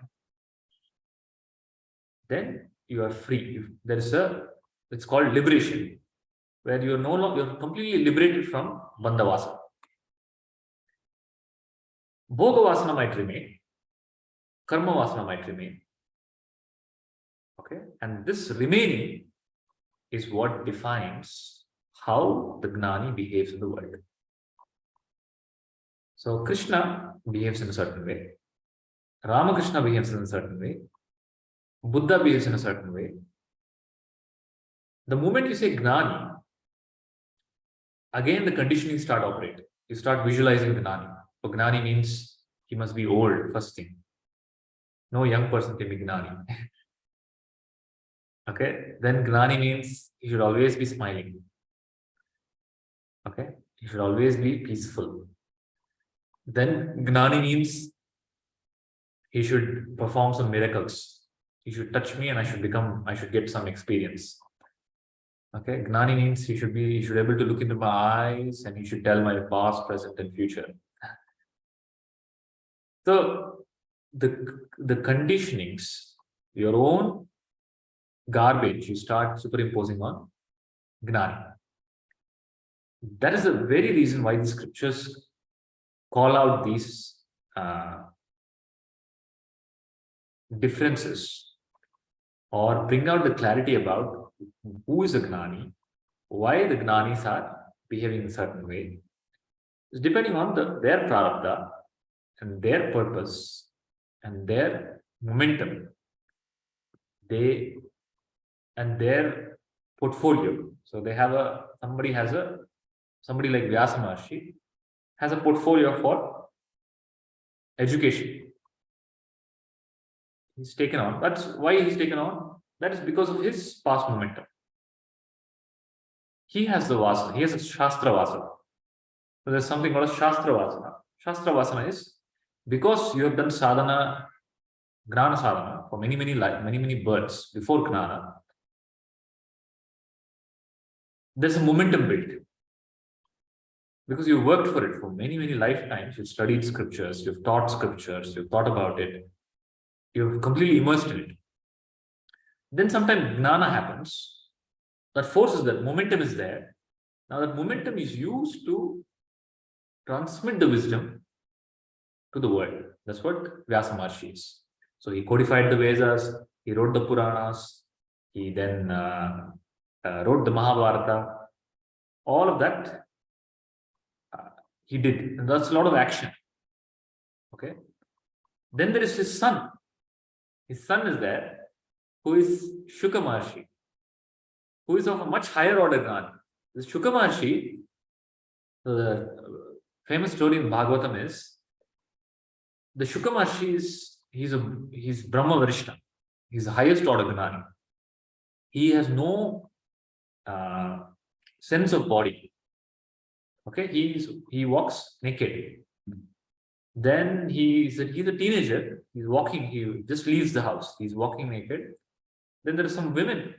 Then you are free. There is it's called liberation, where you are no longer, you're completely liberated from bandha vasana. Bhoga vasana might remain, karma vasana might remain. Okay, and this remaining is what defines how the gnani behaves in the world. So Krishna behaves in a certain way, Ramakrishna behaves in a certain way, Buddha behaves in a certain way. The moment you say gnani, again the conditioning start operating. You start visualizing gnani. So gnani means he must be old, first thing. No young person can be gnani. Okay, then gnani means he should always be smiling. Okay, he should always be peaceful. Then gnani means he should perform some miracles. He should touch me and I should get some experience. Okay, gnani means he should be able to look into my eyes and he should tell my past, present, and future. So the conditionings, your own garbage, you start superimposing on gnani. That is the very reason why the scriptures call out these differences or bring out the clarity about who is a gnani, why the gnanis are behaving in a certain way. It's depending on their prarabdha and their purpose and their momentum, and their portfolio. So they have somebody like Vyasa Maharshi has a portfolio for education. He's taken on. That's why he's taken on. That is because of his past momentum. He has the vasana. He has a Shastra vasana. So there's something called Shastra Vasana. Shastra Vasana is because you have done sadhana, Gnana sadhana for many births before Gnana, there's a momentum built. Because you worked for it for many lifetimes, you've studied scriptures, you've taught scriptures, you've thought about it, you've completely immersed in it. Then sometimes Gnana happens, that forces that momentum is there. Now that momentum is used to transmit the wisdom to the world. That's what Vyasa Maharshi is. So he codified the Vedas, he wrote the Puranas, he then wrote the Mahabharata. All of that he did, and that's a lot of action. Okay. Then there is his son. His son is there, who is Shuka Maharshi, who is of a much higher order Gnana. This Shuka Maharshi, the famous story in Bhagavatam is, the Shuka Maharshi is, he's Brahma Varishta. He's the highest order Gnani. He has no sense of body. Okay, he walks naked. Then he's a teenager. He's walking. He just leaves the house. He's walking naked. Then there are some women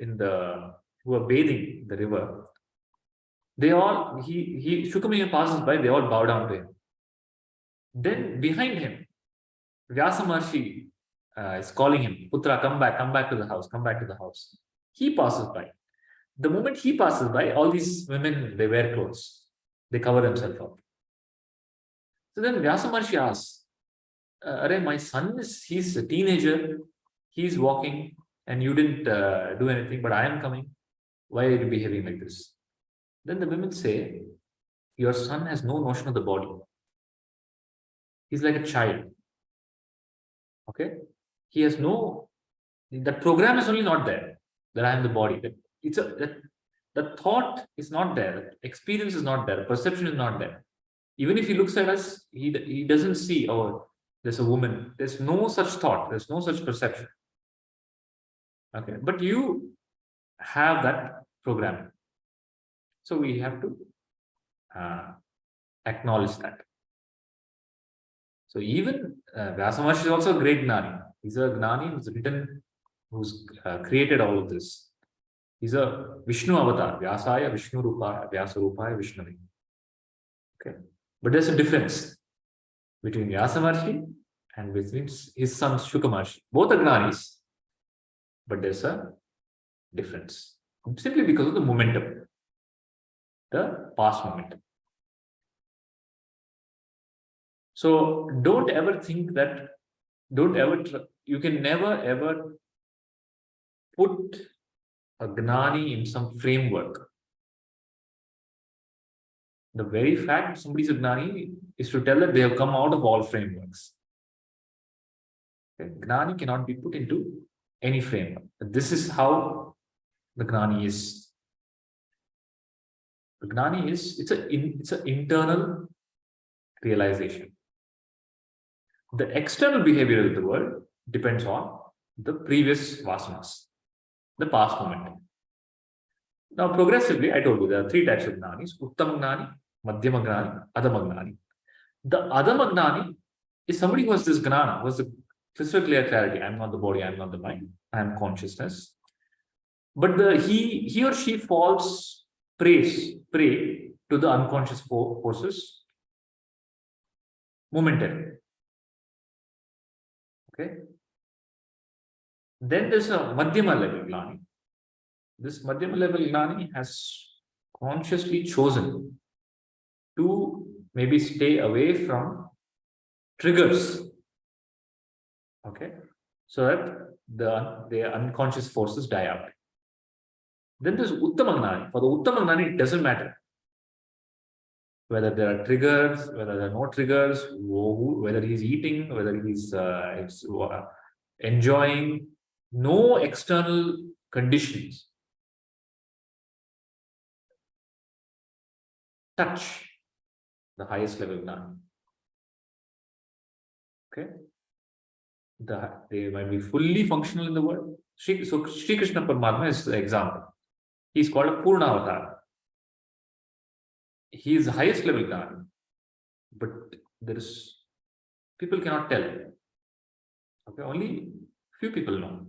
who are bathing in the river. They all Shukamiya passes by. They all bow down to him. Then behind him, Vyasa Maharshi is calling him, Putra, come back to the house, come back to the house. He passes by. The moment he passes by, all these women, they wear clothes. They cover themselves up. So then Vyasa Maharshi asks, my son he's a teenager, he's walking, and you didn't do anything, but I am coming. Why are you behaving like this? Then the women say, your son has no notion of the body. He's like a child. Okay? He has that program is only not there, that I am the body. The thought is not there, the experience is not there, perception is not there. Even if he looks at us, he doesn't see, oh, there's a woman. There's no such thought, there's no such perception. Okay, but you have that program. So we have to acknowledge that. So even Vyasa Maharshi is also a great Gnani. He's a Gnani who's created all of this. He's a Vishnu avatar, Vyasaya Vishnu Rupaya, Vyasa Rupaya Vishnavi. Okay. But there's a difference between Vyasa Maharshi and between his son Shuka Maharshi. Both are Gnanis, but there's a difference. Simply because of the momentum, the past momentum. So don't ever think that, you can never ever put a Gnani in some framework. The very fact somebody is a Gnani is to tell that they have come out of all frameworks. Okay? Gnani cannot be put into any framework. This is how the Gnani is. The Gnani is, it's an internal realization. The external behavior of the world depends on the previous vasanas, the past moment. Now, progressively, I told you there are three types of Gnanis: Uttam Gnani, Madhyama Gnani, Adama Gnani. The Adama Gnani is somebody who has this Gnana, who has the crystal clear clarity. I am not the body, I am not the mind, I am consciousness. But he or she falls prey to the unconscious forces momentarily. Okay. Then there's a Madhyama level Gnani. This Madhyama level Gnani has consciously chosen to maybe stay away from triggers. Okay. So that the unconscious forces die out. Then there's Uttama Gnani. For the Uttama Gnani, it doesn't matter whether there are triggers, whether there are no triggers, whether he's eating, whether he's enjoying, no external conditions touch the highest level Gnani. Okay. They might be fully functional in the world. So Sri Krishna Paramatma is the example. He's called a Purna Avatar. He is the highest level Gnani. but there is people cannot tell. Okay, only few people know.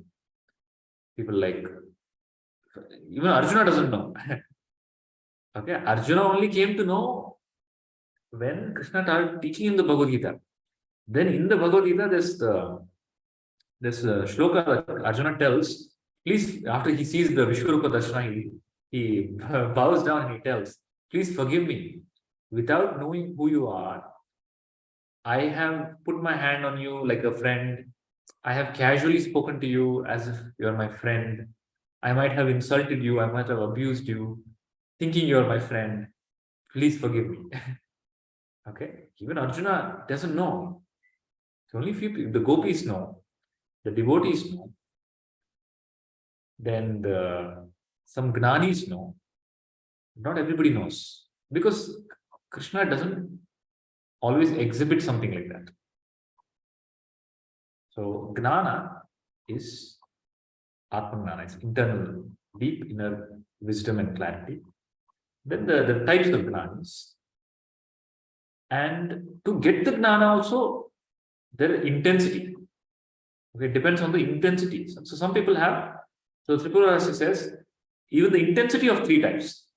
People like even Arjuna doesn't know. Okay, Arjuna only came to know when Krishna started teaching him the Bhagavad Gita. Then in the Bhagavad Gita, this shloka that Arjuna tells, please, after he sees the Vishwarupa Darshana, he bows down and he tells, please forgive me. Without knowing who you are, I have put my hand on you like a friend. I have casually spoken to you as if you're my friend. I might have insulted you. I might have abused you, thinking you're my friend. Please forgive me. Okay. Even Arjuna doesn't know. It's only few people. The gopis know. The devotees know. Then some gnanis know. Not everybody knows. Because Krishna doesn't always exhibit something like that. So gnana is Atmanana, it's internal, deep inner wisdom and clarity. Then the types of gnanas. And to get the gnana also, their intensity. Okay, it depends on the intensity. So some people have, so Tripura Rahasya says, even the intensity of 3 types.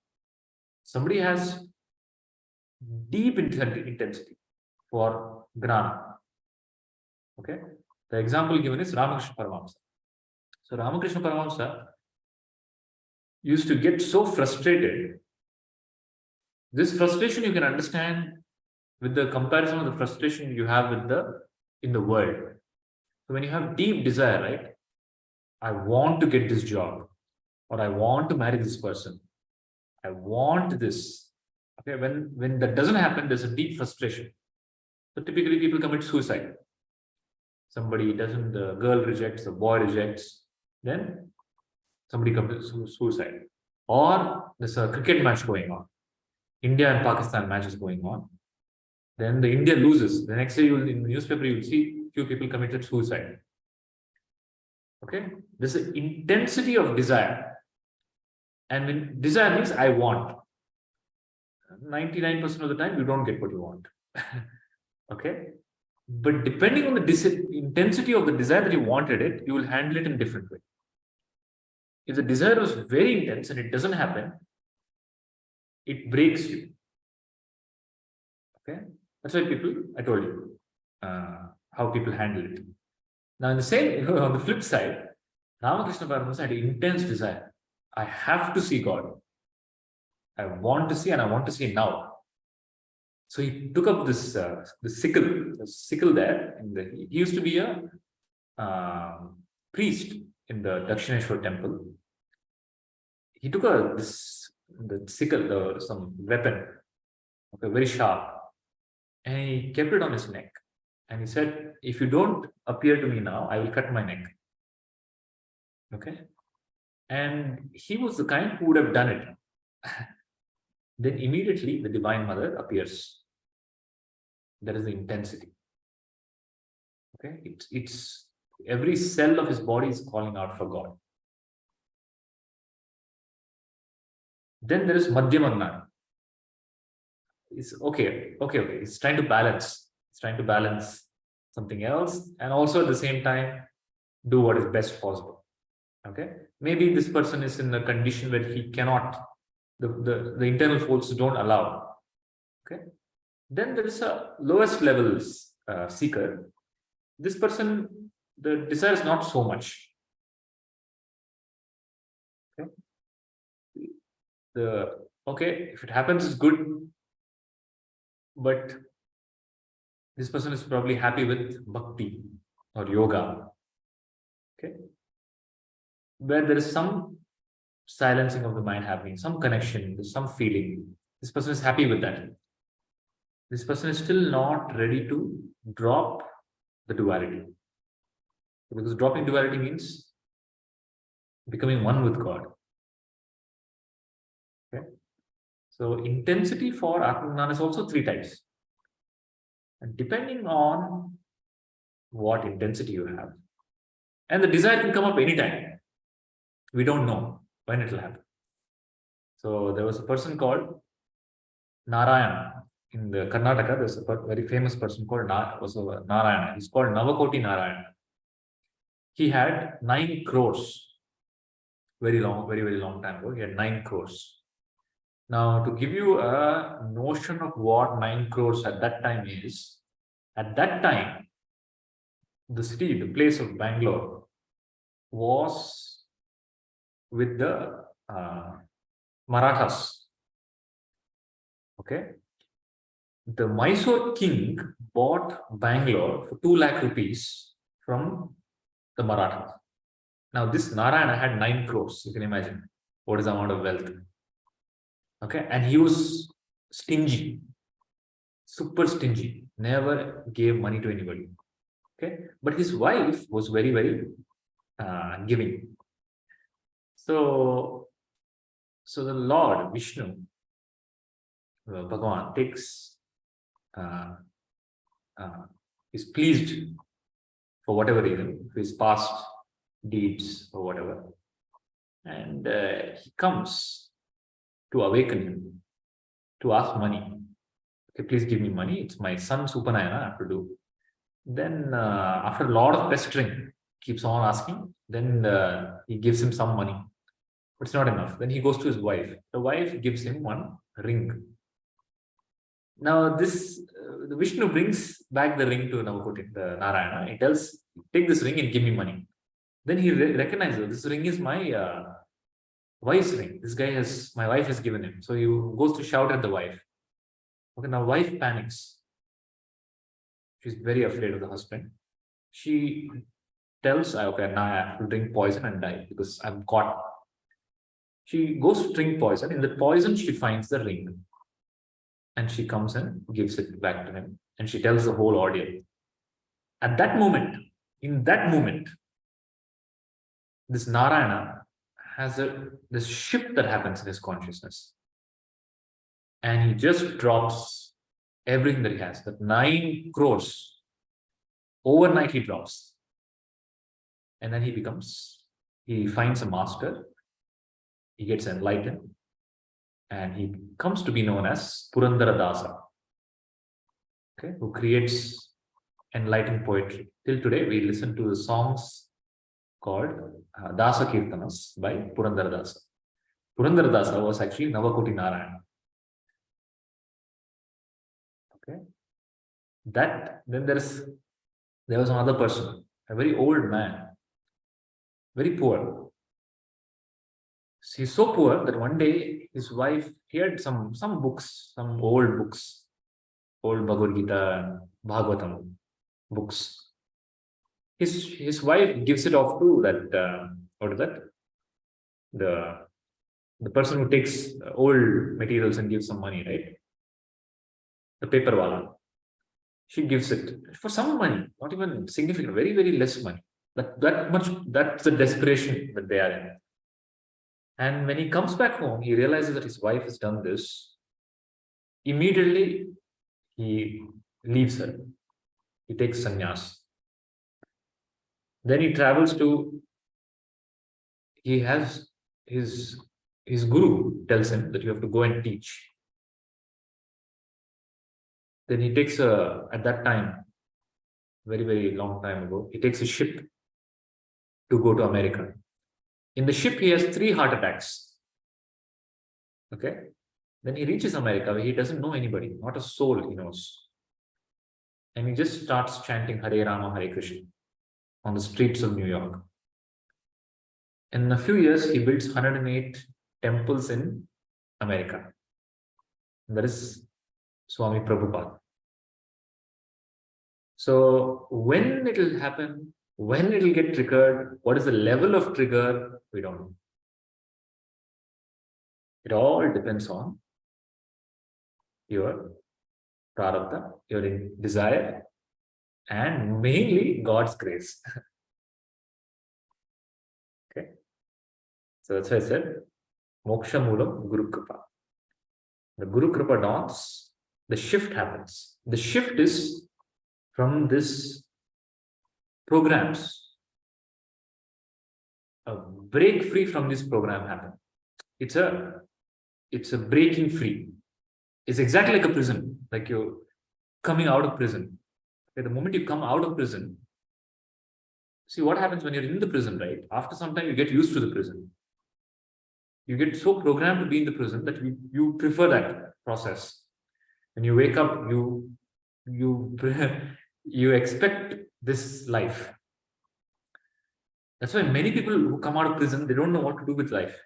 Somebody has deep intensity for gnana. Okay. The example given is Ramakrishna Paramahamsa. So Ramakrishna Paramahamsa used to get so frustrated. This frustration you can understand with the comparison of the frustration you have with in the world. So when you have deep desire, right? I want to get this job, or I want to marry this person. I want this. Okay, when that doesn't happen, there's a deep frustration. So typically people commit suicide. Somebody doesn't, the girl rejects, the boy rejects, then somebody commits suicide. Or there's a cricket match going on. India and Pakistan match is going on. Then the India loses. The next day in the newspaper, you will see few people committed suicide. Okay? There's an intensity of desire. And when desire means I want. 99% of the time, you don't get what you want. Okay? But depending on the intensity of the desire that you wanted it, you will handle it in a different way. If the desire was very intense and it doesn't happen, it breaks you. Okay? That's why I told you how people handle it. Now, in the same, on the flip side, Ramakrishna Paramahamsa had intense desire. I have to see God. I want to see, and I want to see now. So he took up this the sickle there. He used to be a priest in the Dakshineshwar temple. He took the sickle, some weapon, okay, very sharp, and he kept it on his neck. And he said, if you don't appear to me now, I will cut my neck. Okay? And he was the kind who would have done it. Then immediately the Divine Mother appears. That is the intensity. Okay? It's every cell of his body is calling out for God. Then there is Madhyamagna. It's okay. It's trying to balance. It's trying to balance something else, and also at the same time do what is best possible. Okay, maybe this person is in a condition where he cannot, the internal forces don't allow. Okay, then there is a lowest levels seeker. This person, the desire is not so much. Okay, if it happens, it's good, but this person is probably happy with bhakti or yoga. Okay, where there is some silencing of the mind happening, some connection, there's some feeling. This person is happy with that. This person is still not ready to drop the duality. Because dropping duality means becoming one with God. Okay. So intensity for Atmanana is also 3 types. And depending on what intensity you have, and the desire can come up anytime. We don't know when it will happen. So there was a person called Narayana in the Karnataka, there's a very famous person called Narayana. He's called Navakoti Narayana. He had 9 crores. Very long, very long time ago. He had 9 crores. Now, to give you a notion of what 9 crores at that time is, at that time, the city, the place of Bangalore was with the Marathas. Okay. The Mysore king bought Bangalore for 2 lakh rupees from the Marathas. Now, this Narayana had 9 crores. You can imagine what is the amount of wealth. Okay. And he was stingy, super stingy, never gave money to anybody. Okay. But his wife was very, very giving. So the Lord Vishnu, Bhagavan, is pleased for whatever reason, his past deeds or whatever, and he comes to awaken him, to ask money. Okay, please give me money. It's my son Supanayana I have to do. Then after a lot of pestering, keeps on asking. Then he gives him some money, but it's not enough. Then he goes to his wife. The wife gives him one ring. Now this the Vishnu brings back the ring to Navakoti, the Narayana. He tells, take this ring and give me money. Then he recognizes, this ring is my wife's ring. This guy my wife has given him. So he goes to shout at the wife. Okay, now wife panics. She's very afraid of the husband. She tells, okay, now I have to drink poison and die because I'm caught. She goes to drink poison. In the poison, she finds the ring. And she comes and gives it back to him. And she tells the whole audience. At that moment, in that moment, this Narayana has this shift that happens in his consciousness. And he just drops everything that he has, that 9 crores. Overnight he drops. And then he finds a master. He gets enlightened. And he comes to be known as Purandara Dasa, okay, who creates enlightened poetry. Till today, we listen to the songs called Dasa Kirtanas by Purandara Dasa. Purandara Dasa was actually Navakoti Narayana. Okay. Then there was another person, a very old man, very poor. He's so poor that one day his wife, he had some books, some old books, old Bhagavad Gita and Bhagavatam books. His wife gives it off to that, what is that? The person who takes old materials and gives some money, right? The paper wala. She gives it for some money, not even significant, very, very less money. That's the desperation that they are in. And when he comes back home, he realizes that his wife has done this. Immediately, he leaves her. He takes sannyas. Then he travels he has his guru tells him that you have to go and teach. Then he takes at that time, very, very long time ago, he takes a ship to go to America. In the ship, he has 3 heart attacks. Okay. Then he reaches America where he doesn't know anybody, not a soul he knows. And he just starts chanting Hare Rama, Hare Krishna on the streets of New York. In a few years, he builds 108 temples in America. And that is Swami Prabhupada. So when it will happen, when it will get triggered, what is the level of trigger, we don't know. It all depends on your prarabdha, your desire, and mainly God's grace. Okay. So that's why I said, Moksha Moolam Guru Kripa. The Guru Kripa dawns, the shift happens. The shift is from this programs. A break free from this program happen. It's a breaking free. is exactly like a prison, like you're coming out of prison. Okay, the moment you come out of prison, see what happens when you're in the prison, right? After some time, you get used to the prison. You get so programmed to be in the prison that you prefer that process. When you wake up, you you expect this life. That's why many people who come out of prison, they don't know what to do with life.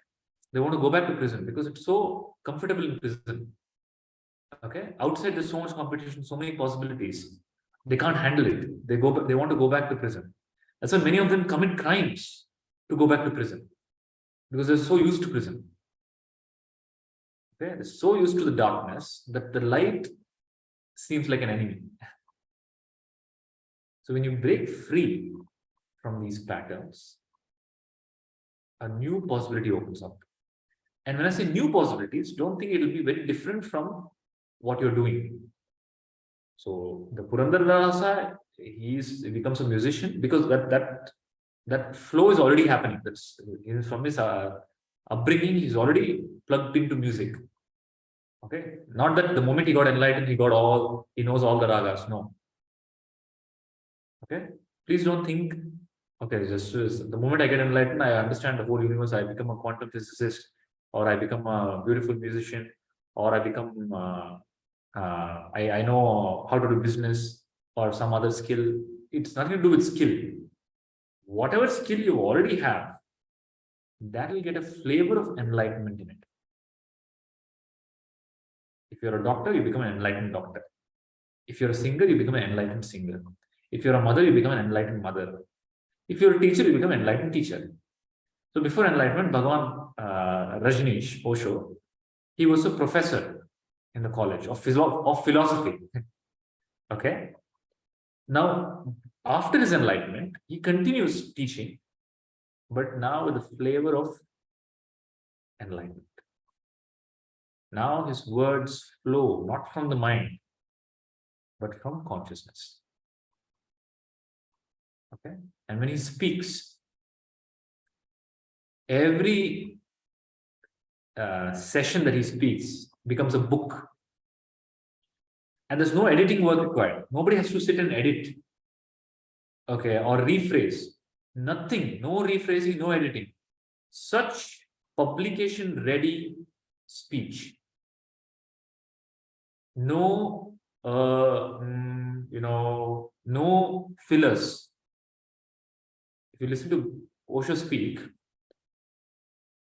They want to go back to prison because it's so comfortable in prison. Okay, outside there's so much competition, so many possibilities. They can't handle it. They want to go back to prison. That's why many of them commit crimes to go back to prison, because they're so used to prison. Okay, they're so used to the darkness that the light seems like an enemy. So when you break free from these patterns, a new possibility opens up. And when I say new possibilities, don't think it will be very different from what you're doing. So the Purandar Rahasya, he becomes a musician because that flow is already happening. That's from his upbringing, he's already plugged into music. Okay, not that the moment he got enlightened, he knows all the ragas. No. Okay, please don't think. Okay, just the moment I get enlightened, I understand the whole universe. I become a quantum physicist, or I become a beautiful musician, or I become I know how to do business or some other skill. It's nothing to do with skill. Whatever skill you already have, that will get a flavor of enlightenment in it. If you're a doctor, you become an enlightened doctor. If you're a singer, you become an enlightened singer. If you're a mother, you become an enlightened mother. If you're a teacher, you become an enlightened teacher. So before enlightenment, Bhagavan Rajneesh Osho, he was a professor in the college of philosophy. Okay. Now, after his enlightenment, he continues teaching, but now with the flavor of enlightenment. Now his words flow not from the mind, but from consciousness. Okay. And when he speaks, every session that he speaks becomes a book. And there's no editing work required. Nobody has to sit and edit. Okay, or rephrase. Nothing, no rephrasing, no editing. Such publication ready speech. No, no fillers. If you listen to Osho speak,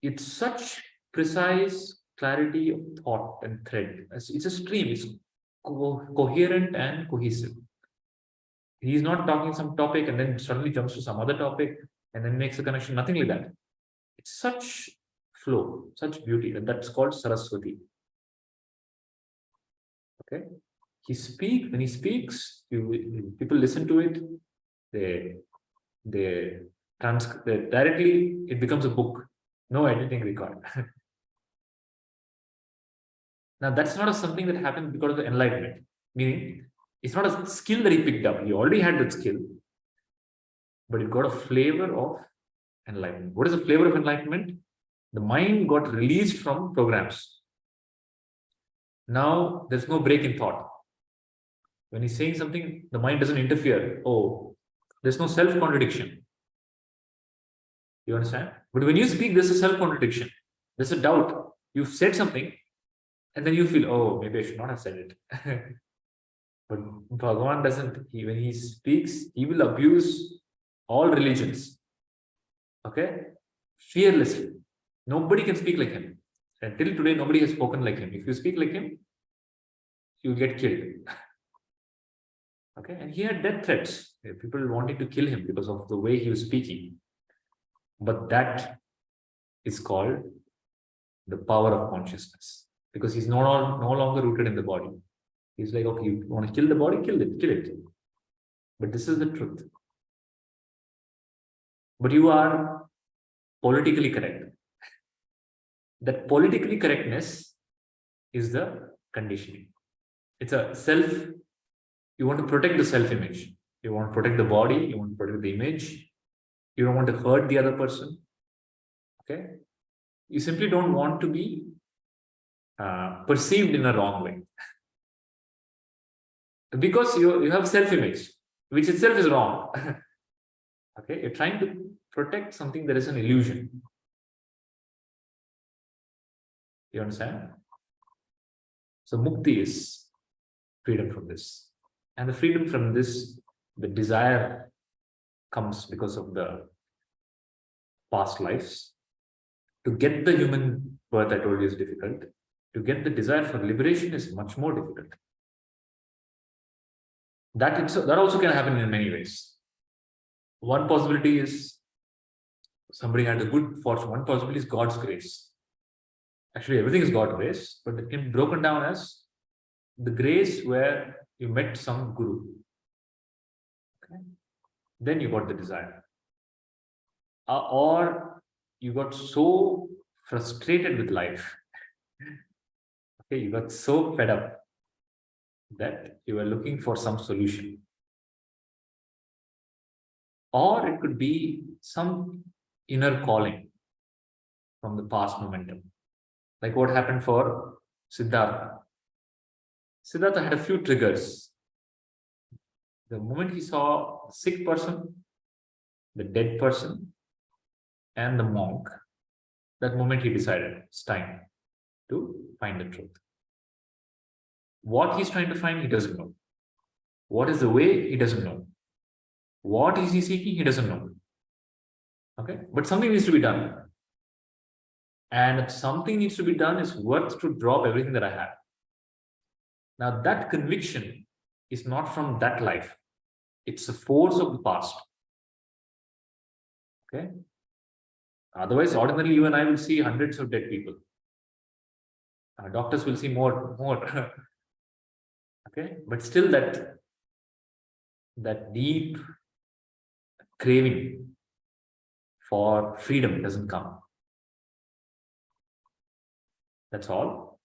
it's such precise clarity of thought and thread. It's a stream. It's coherent and cohesive. He's not talking some topic and then suddenly jumps to some other topic and then makes a connection. Nothing like that. It's such flow, such beauty, and that's called Saraswati. Okay. When he speaks, people listen to it. They directly, it becomes a book. No editing required. Now, that's not something that happened because of the enlightenment. Meaning, it's not a skill that he picked up. He already had that skill, but it got a flavor of enlightenment. What is the flavor of enlightenment? The mind got released from programs. Now, there's no break in thought. When he's saying something, the mind doesn't interfere. Oh, there's no self-contradiction. You understand? But when you speak, there's a self-contradiction. There's a doubt. You've said something, and then you feel, oh, maybe I should not have said it. But Bhagavan doesn't. When he speaks, he will abuse all religions. Okay? Fearlessly. Nobody can speak like him. Until today, nobody has spoken like him. If you speak like him, you get killed. Okay? And he had death threats. People wanted to kill him because of the way he was speaking. But that is called the power of consciousness. Because he's no longer rooted in the body. He's like, okay, you want to kill the body, kill it. But this is the truth. But you are politically correct. That politically correctness is the conditioning. It's a self, you want to protect the self-image. You want to protect the body, you want to protect the image. You don't want to hurt the other person. Okay? You simply don't want to be perceived in a wrong way. Because you have self-image, which itself is wrong. Okay, you're trying to protect something that is an illusion. You understand? So mukti is freedom from this. And the freedom from this, the desire comes because of the past lives. To get the human birth, I told you, is difficult. To get the desire for liberation is much more difficult. That also can happen in many ways. One possibility is somebody had a good fortune. One possibility is God's grace. Actually, everything is God's grace, but it can be broken down as the grace where you met some guru. Okay? Then you got the desire. Or you got so frustrated with life. Okay, you got so fed up that you were looking for some solution. Or it could be some inner calling from the past momentum. Like what happened for Siddhartha. Siddhartha had a few triggers. The moment he saw the sick person, the dead person, and the monk, that moment he decided it's time to find the truth. What he's trying to find, he doesn't know. What is the way, he doesn't know. What is he seeking, he doesn't know. Okay, but something needs to be done. And if something needs to be done, it's worth to drop everything that I have. Now that conviction is not from that life. It's a force of the past. Okay. Otherwise, ordinarily, you and I will see hundreds of dead people. Doctors will see more. Okay, but still that deep craving for freedom doesn't come. That's all.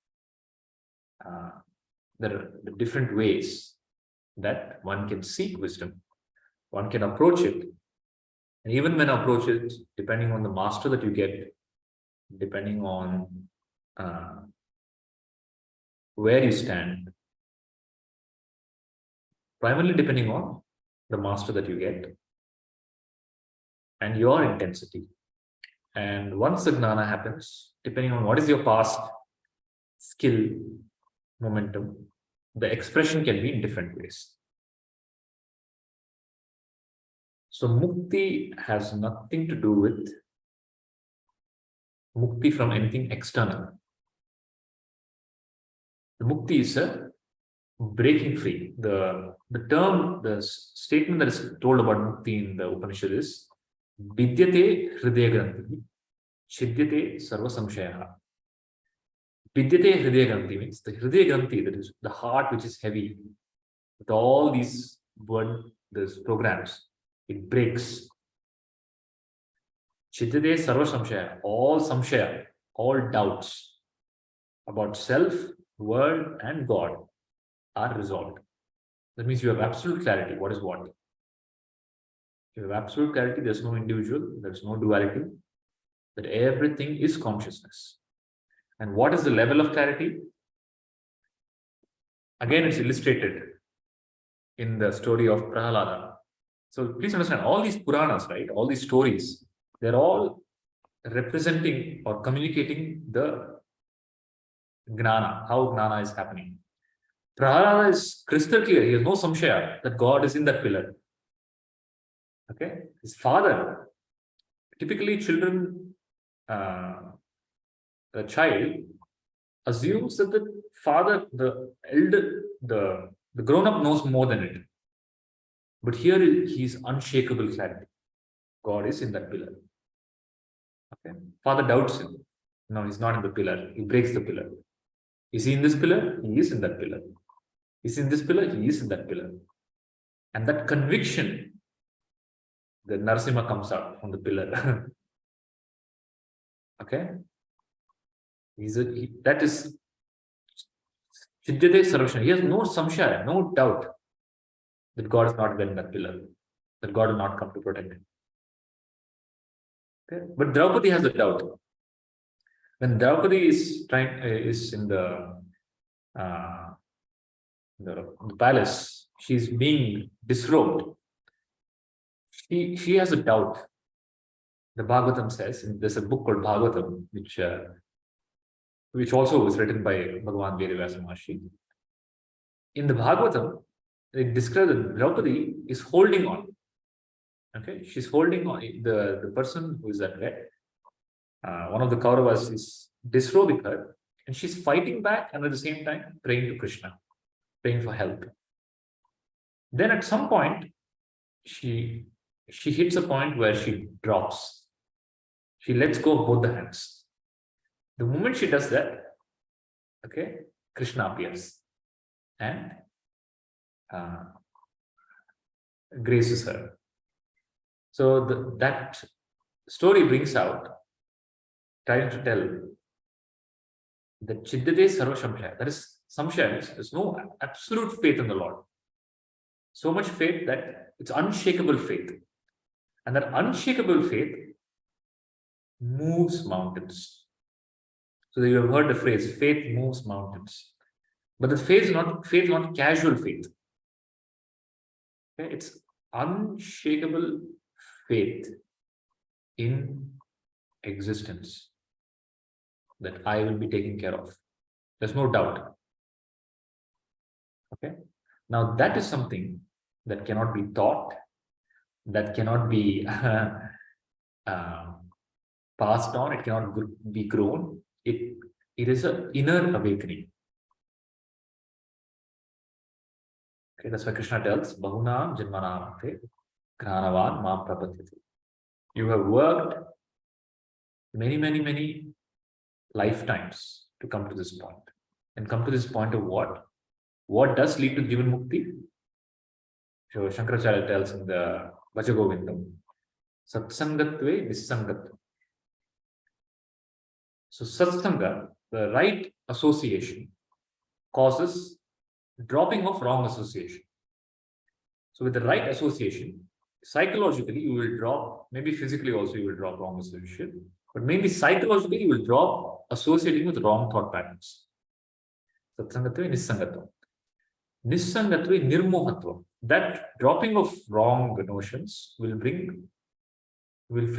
There are the different ways that one can seek wisdom. One can approach it. And even when approach it, depending on the master that you get, depending on where you stand, primarily depending on the master that you get and your intensity. And once the gnana happens, depending on what is your past skill, momentum, the expression can be in different ways. So mukti has nothing to do with mukti from anything external. The mukti is a breaking free. The statement that is told about mukti in the Upanishad is Vidyate hridaya granthi, chidyate sarva samshayaha. Vidyate hridaya granthi means the hridaya granthi, that is the heart which is heavy with all these programs, it breaks. Chidyate sarva samshaya, all samshaya, all doubts about self, world, and God are resolved. That means you have absolute clarity. What is what? You have absolute clarity. There's no individual. There's no duality. That everything is consciousness. And what is the level of clarity? Again, it's illustrated in the story of Prahalada. So please understand, all these Puranas, right? All these stories, they're all representing or communicating the Gnana, how Gnana is happening. Prahalada is crystal clear. He has no samshaya that God is in that pillar. Okay, his father. Typically, children, the child assumes that the father, the elder, the grown-up knows more than it. But here he's unshakable clarity. God is in that pillar. Okay, father doubts him. No, he's not in the pillar. He breaks the pillar. Is he in this pillar? He is in that pillar. Is he in this pillar? He is in that pillar. And that conviction, the Narasimha comes out from the pillar. Okay? That is Chidyate Sarvashana. He has no samshaya, no doubt that God is not there in that pillar, that God will not come to protect him. Okay? But Draupadi has a doubt. When Draupadi is in the palace, she's being disrobed. She has a doubt. The Bhagavatam says, and there's a book called Bhagavatam, which also was written by Bhagavan Vedavyasa Maharshi. In the Bhagavatam, it describes that Draupadi is holding on. Okay, she's holding on. The person who is at red, one of the Kauravas is disrobing her, and she's fighting back and at the same time praying to Krishna, praying for help. Then at some point, she hits a point where she drops. She lets go of both the hands. The moment she does that, okay, Krishna appears and graces her. So that story brings out, trying to tell that Chiddate Sarva Samshaya. That is Samshaya. There's no absolute faith in the Lord. So much faith that it's unshakable faith. And that unshakable faith moves mountains. So you have heard the phrase, faith moves mountains. But the faith is not casual faith. Okay? It's unshakable faith in existence that I will be taken care of. There's no doubt. Okay. Now that is something that cannot be taught, that cannot be passed on, it cannot be grown. It is an inner awakening. Okay, that's why Krishna tells, Bahunam Janmanam Gnanavan Mam Prapadyate. You have worked many lifetimes to come to this point. And come to this point of what? What does lead to Jivan Mukti? So Shankaracharya tells in the Vajagovindam, Satsangatve Nisangatve. So Satsanga, the right association, causes dropping of wrong association. So with the right association, psychologically you will drop, maybe physically also you will drop wrong association, but mainly psychologically you will drop associating with wrong thought patterns. Satsangatve Nisangatva. Nisangatve Nirmohatva. That dropping of wrong notions will free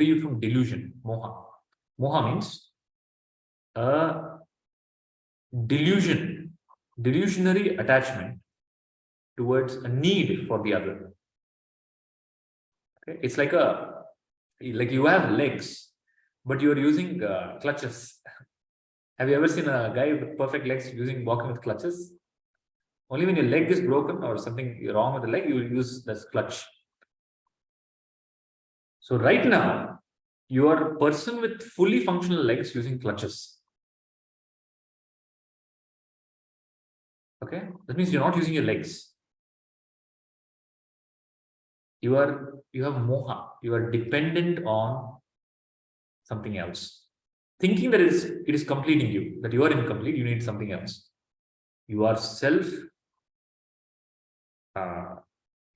you from delusion, moha. Moha means delusionary attachment towards a need for the other. Okay? It's like you have legs, but you're using clutches. Have you ever seen a guy with perfect legs walking with clutches? Only when your leg is broken or something wrong with the leg, you will use this clutch. So right now, you are a person with fully functional legs using clutches. Okay? That means you're not using your legs. You have moha. You are dependent on something else. Thinking that it is completing you, that you are incomplete, you need something else. You are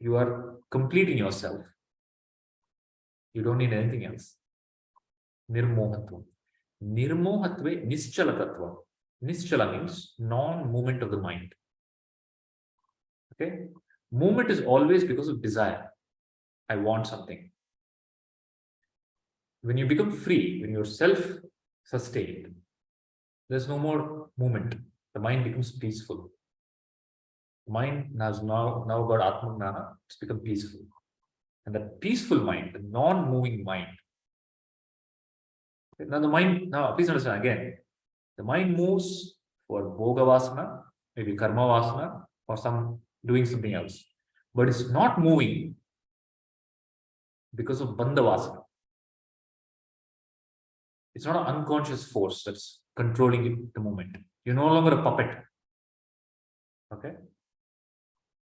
you are completing yourself. You don't need anything else. Nirmohatva. Nirmohatve nischala tattva. Nischala means non-movement of the mind. Okay? Movement is always because of desire. I want something. When you become free, when you're self-sustained, there's no more movement. The mind becomes peaceful. Mind has now got Atma-gnana, it's become peaceful. And that peaceful mind, the non-moving mind. Now please understand again, the mind moves for Bhoga Vasana, maybe Karma Vasana, or doing something else. But it's not moving because of Bandha Vasana. It's not an unconscious force that's controlling it at the moment. You're no longer a puppet. Okay?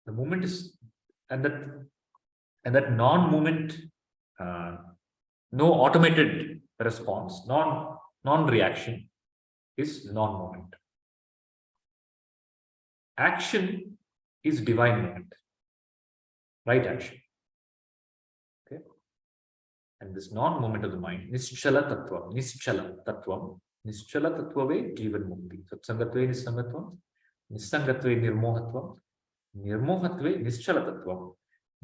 The movement is, and that non-movement, no automated response, non-reaction is non-movement. Action is divine movement, right action. Okay, and this non-movement of the mind, nischala tattvam, Nischala tatvave jivan mukti. Satsangatve nisangatvam, nisangatve nirmohatvam, nirmohatve nischala tattvam,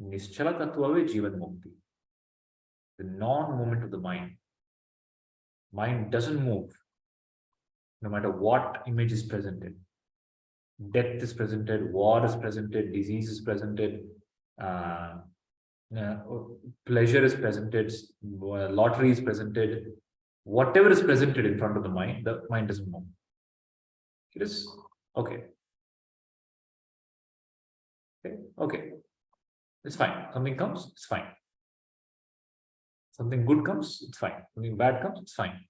nischala tatvave jivan mukti. The non-movement of the mind. Mind doesn't move, no matter what image is presented. Death is presented, war is presented, disease is presented, pleasure is presented, lottery is presented. Whatever is presented in front of the mind doesn't move. It is okay. Okay. It's fine. Something comes, it's fine. Something good comes, it's fine. Something bad comes, it's fine.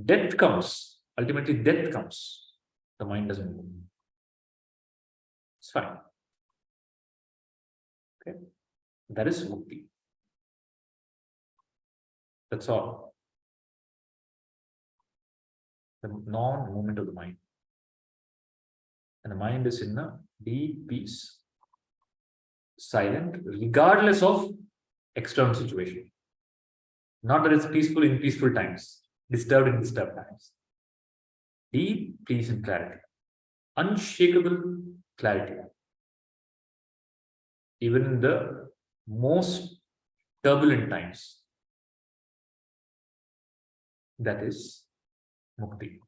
Death comes, ultimately death comes. The mind doesn't move. It's fine. Okay. That is mukti. That's all. The non-movement of the mind. And the mind is in a deep peace, silent, regardless of external situation. Not that it's peaceful in peaceful times, disturbed in disturbed times. Deep peace and clarity. Unshakable clarity. Even in the most turbulent times. That is mukti.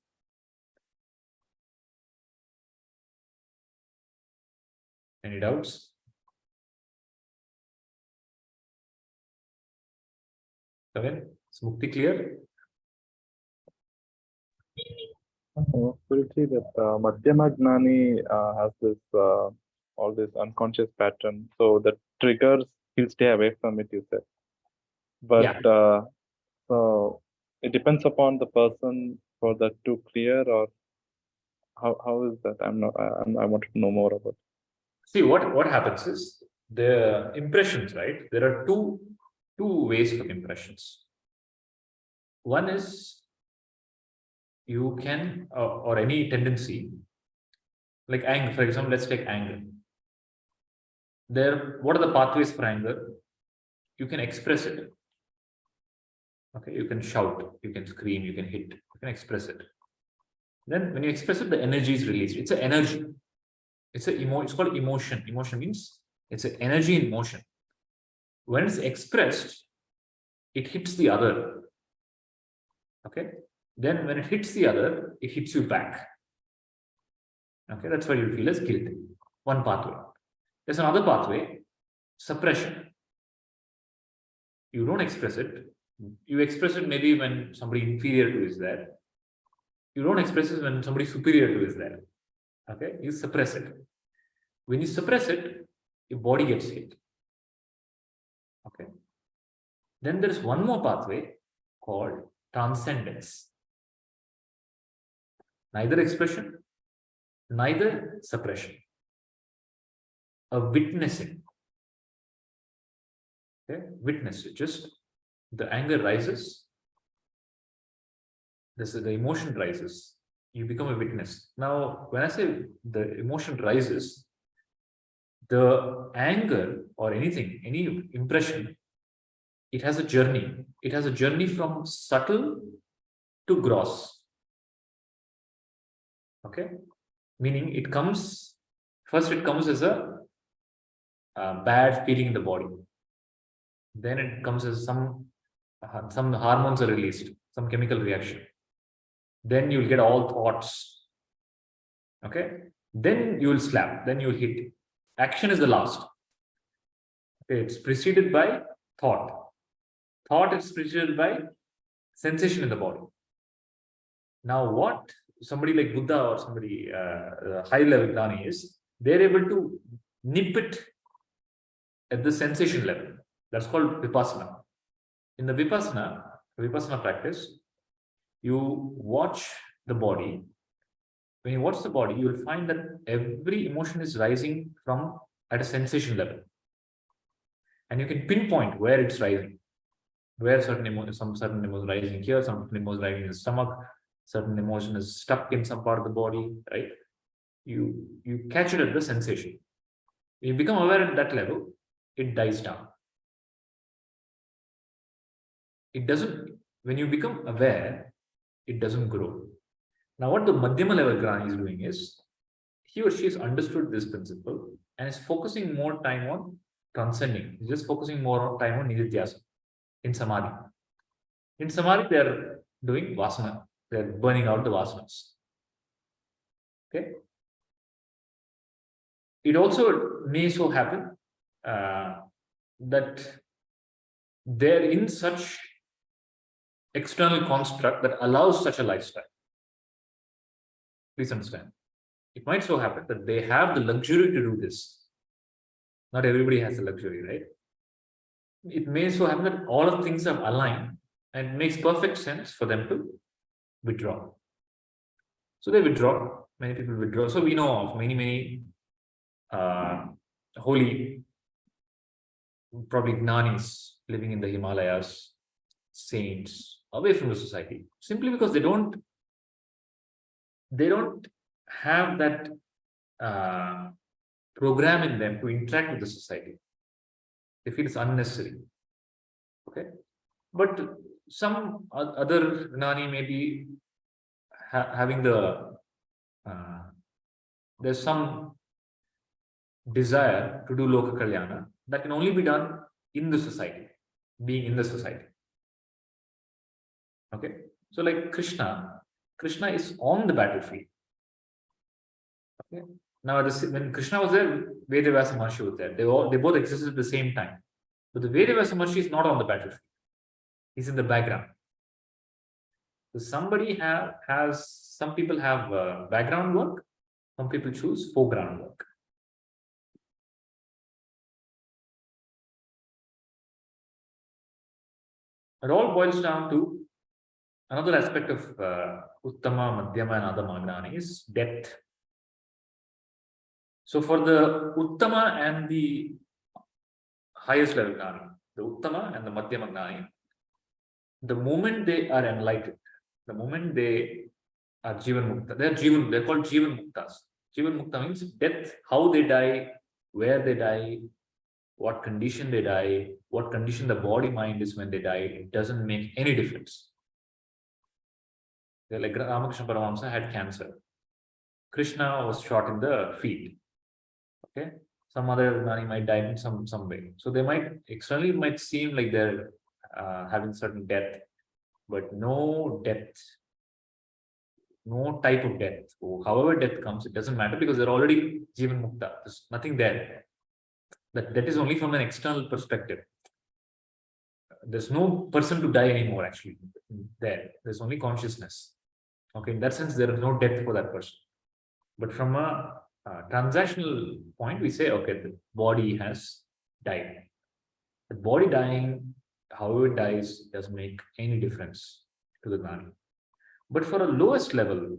Any doubts? Kevin, is mukti clear? We'll see that Madhyama Gnani has this all this unconscious pattern. So the triggers, he'll stay away from it, you said. But so it depends upon the person for that to clear, or how is that? I want to know more about it. See, what happens is the impressions, right? There are two ways of impressions. One is you can, or any tendency, like anger, for example, let's take anger. What are the pathways for anger? You can express it. Okay, you can shout, you can scream, you can hit, you can express it. Then when you express it, the energy is released. It's an energy. It's called emotion. Emotion means it's an energy in motion. When it's expressed, it hits the other. Okay. Then when it hits the other, it hits you back. Okay, that's why you feel as guilty. One pathway. There's another pathway, suppression. You don't express it. You express it maybe when somebody inferior to you is there. You don't express it when somebody superior to you is there. Okay, you suppress it. When you suppress it, your body gets hit. Okay. Then there is one more pathway called transcendence. Neither expression, neither suppression. A witnessing. Okay, witness. Just the anger rises. The emotion rises. You become a witness. Now, when I say the emotion rises, the anger or anything, any impression, it has a journey. It has a journey from subtle to gross. Okay, meaning it comes first. It comes as a bad feeling in the body. Then it comes as some hormones are released, some chemical reaction. Then you'll get all thoughts. Okay, then you will slap. Then you will hit. Action is the last. Okay, it's preceded by thought. Thought is preceded by sensation in the body. Now, what somebody like Buddha or somebody high level Gnani is, they're able to nip it at the sensation level. That's called vipassana. In the vipassana practice, you watch the body. When you watch the body, you will find that every emotion is rising from at a sensation level. And you can pinpoint where it's rising. Where certain emotion is rising here, some emotion is rising in the stomach, certain emotion is stuck in some part of the body, right? You catch it at the sensation. When you become aware at that level, it dies down. It doesn't, when you become aware, it doesn't grow. Now, what the Madhyama level Gnani is doing is, he or she has understood this principle and is focusing more time on transcending. He's just focusing more on time on Nidhyasa in Samadhi. In Samadhi, they are doing Vasana. They are burning out the Vasanas. Okay. It also may so happen that they're in such external construct that allows such a lifestyle. Please understand. It might so happen that they have the luxury to do this. Not everybody has the luxury, right? It may so happen that all of things are aligned and it makes perfect sense for them to withdraw. So they withdraw. Many people withdraw. So we know of many holy, probably Gnanis living in the Himalayas, saints, away from the society, simply because they don't have that program in them to interact with the society. They feel it's unnecessary. Okay, but some other Gnani may be having the there's some desire to do Loka Kalyana that can only be done in the society, being in the society. Okay, so like Krishna is on the battlefield. Okay, now when Krishna was there, Vedavasa Maharshi was there. They both existed at the same time. But the Vedavasa Maharshi is not on the battlefield. He's in the background. So some people have background work, some people choose foreground work. It all boils down to another aspect of Uttama, Madhyama and Adhama Gnani is depth. So for the Uttama and the highest level Gnani, the Uttama and the Madhyama Gnani, the moment they are enlightened, the moment they are Jivan Mukta, they're called Jivan Muktas. Jivan Mukta means death, how they die, where they die, what condition they die, what condition the body mind is when they die, it doesn't make any difference. Like Ramakrishna Paramahamsa had cancer. Krishna was shot in the feet. Okay, some other Gnani might die in some way. So they might externally it might seem like they're having certain death, but no death, no type of death. So however death comes, it doesn't matter because they're already Jivan Mukta. There's nothing there. That is only from an external perspective. There's no person to die anymore actually. There's only consciousness. Okay, in that sense, there is no death for that person. But from a transactional point, we say, okay, the body has died. The body dying, however it dies, doesn't make any difference to the Gnani. But for a lowest level,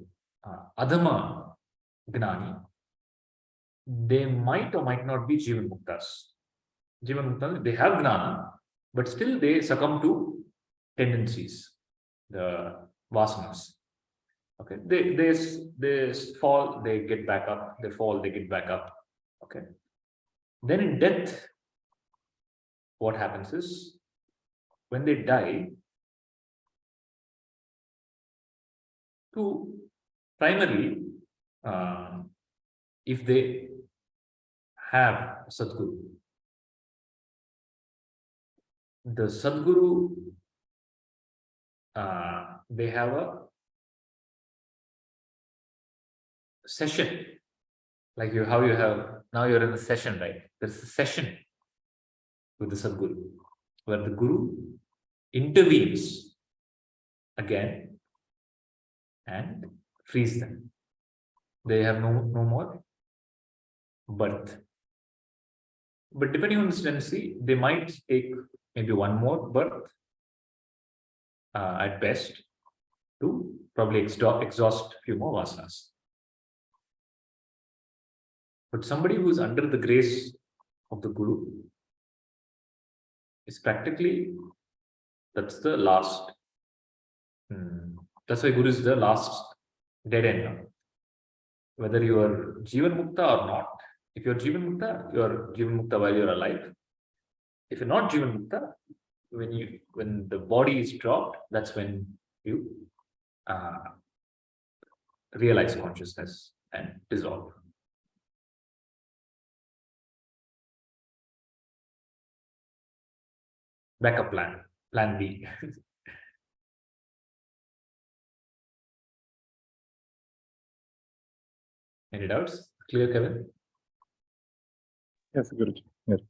Adhama Gnani, they might or might not be Jivan Muktas. Jivan Muktas, they have Gnana, but still they succumb to tendencies, the Vasanas. Okay, they fall, they get back up, they fall, they get back up. Okay. Then in death, what happens is when they die, to primarily, if they have Sadguru, the Sadguru, they have a session, like how you have now you're in a session, right? There's a session with the Sadguru where the Guru intervenes again and frees them. They have no more birth. But depending on this tendency, they might take maybe one more birth at best to probably exhaust a few more vasanas. But somebody who is under the grace of the Guru is practically, that's the last. That's why Guru is the last dead end. Whether you are Jivan Mukta or not. If you're Jivan Mukta while you're alive. If you're not Jivan Mukta, when the body is dropped, that's when you realize consciousness and dissolve. Backup plan B. Any doubts? Clear, Kevin? Yes, Guruji. Yes.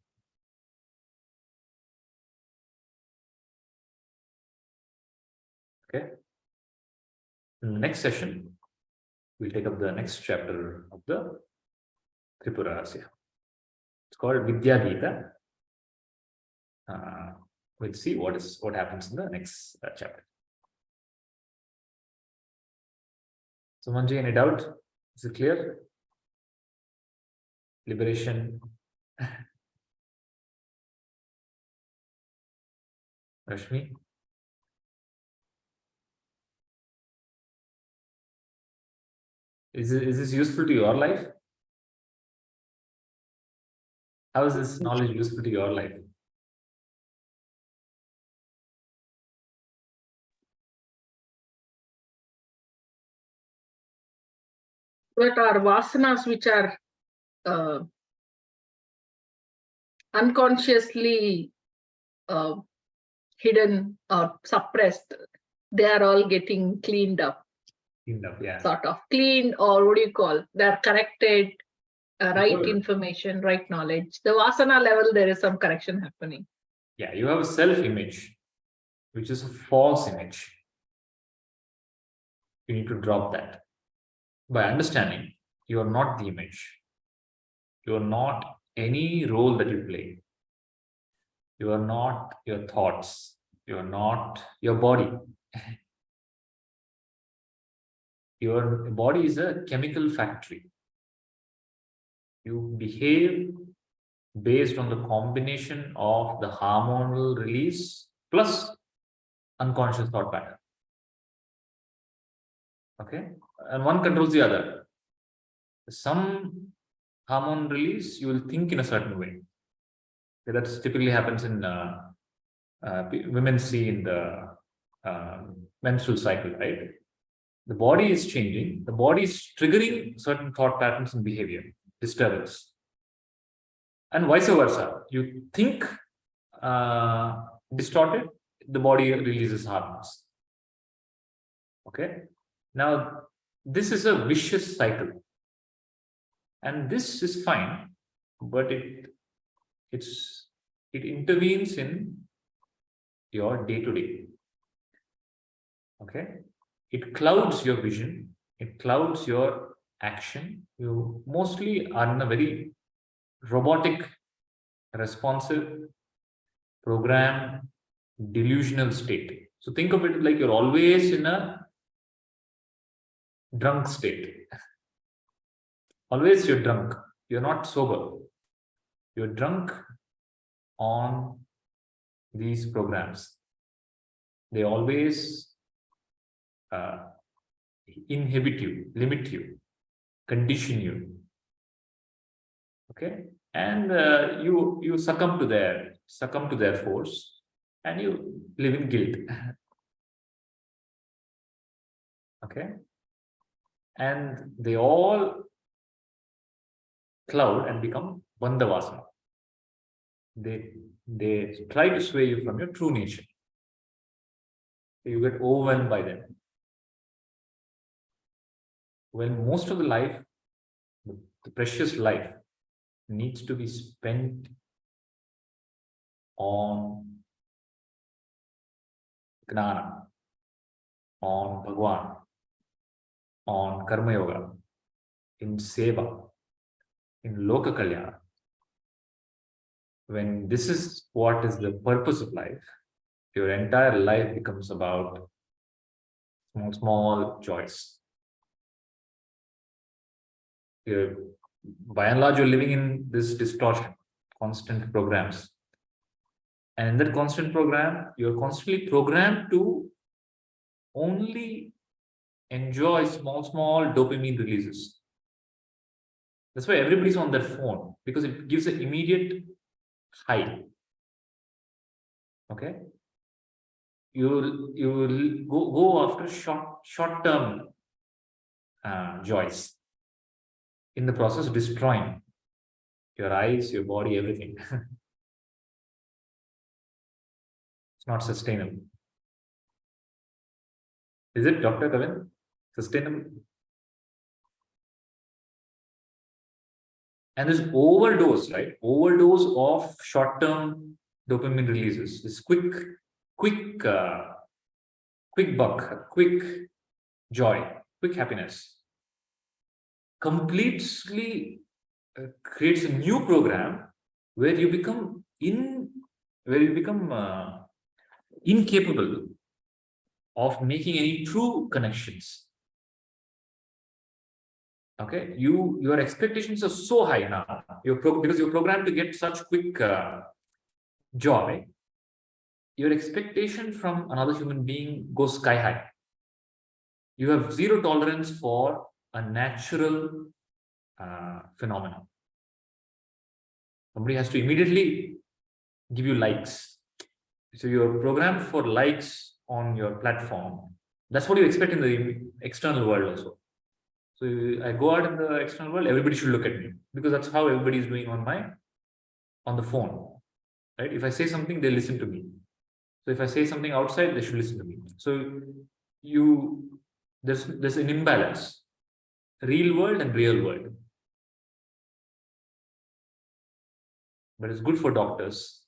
Okay. In the next session, we'll take up the next chapter of the Tripura Rahasya. It's called Vidya Gita. We'll see what happens in the next chapter. So, Manji, any doubt? Is it clear? Liberation. Rashmi? Is this useful to your life? How is this knowledge useful to your life? But our vasanas, which are unconsciously hidden or suppressed, they are all getting cleaned up. Cleaned up, yeah. Sort of cleaned, or what do you call? They're corrected, right information, right knowledge. The vasana level, there is some correction happening. Yeah, you have a self-image, which is a false image. You need to drop that. By understanding, you are not the image. You are not any role that you play. You are not your thoughts. You are not your body. Your body is a chemical factory. You behave based on the combination of the hormonal release plus unconscious thought pattern. Okay? And one controls the other. Some hormone release, you will think in a certain way. That typically happens in women see in the menstrual cycle, right? The body is changing. The body is triggering certain thought patterns and behavior, disturbance. And vice versa. You think distorted, the body releases hormones. Okay? Now, this is a vicious cycle. And this is fine, but it intervenes in your day-to-day. Okay? It clouds your vision, it clouds your action. You mostly are in a very robotic, responsive, programmed, delusional state. So think of it like you're always in a drunk state. Always you're drunk. You're not sober. You're drunk on these programs. They always inhibit you, limit you, condition you. Okay, and you succumb to their force, and you live in guilt. Okay, and they all cloud and become bandhavasana. They try to sway you from your true nature. You get overwhelmed by them. When most of the life, the precious life, needs to be spent on Gnana, on Bhagwan, on Karma Yoga, in Seva, in Loka Kalyana. When this is what is the purpose of life, your entire life becomes about small joys. By and large, you're living in this distortion, constant programs. And in that constant program, you're constantly programmed to only enjoy small dopamine releases. That's why everybody's on their phone, because it gives an immediate high. Okay? you will go after short-term joys, in the process destroying your eyes, your body, everything. It's not sustainable. Is it, Dr. Kavin? Sustainable? And this overdose, right? Overdose of short-term dopamine releases. This quick buck, quick joy, quick happiness, completely creates a new program where you become incapable of making any true connections. Okay, your expectations are so high now. Because you're programmed to get such quick joy. Your expectation from another human being goes sky high. You have zero tolerance for a natural phenomenon. Somebody has to immediately give you likes. So you're programmed for likes on your platform. That's what you expect in the external world also. So I go out in the external world, everybody should look at me, because that's how everybody is doing on the phone, right? If I say something, they listen to me. So if I say something outside, they should listen to me. So there's an imbalance, real world and real world. But it's good for doctors.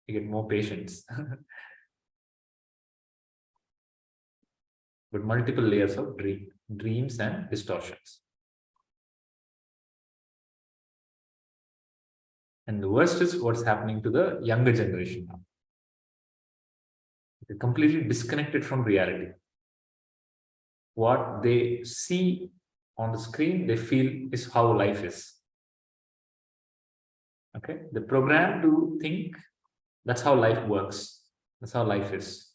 You get more patients. But multiple layers of dreams and distortions. And the worst is what's happening to the younger generation now. They're completely disconnected from reality. What they see on the screen, they feel is how life is. Okay, they're programmed to think that's how life works. That's how life is.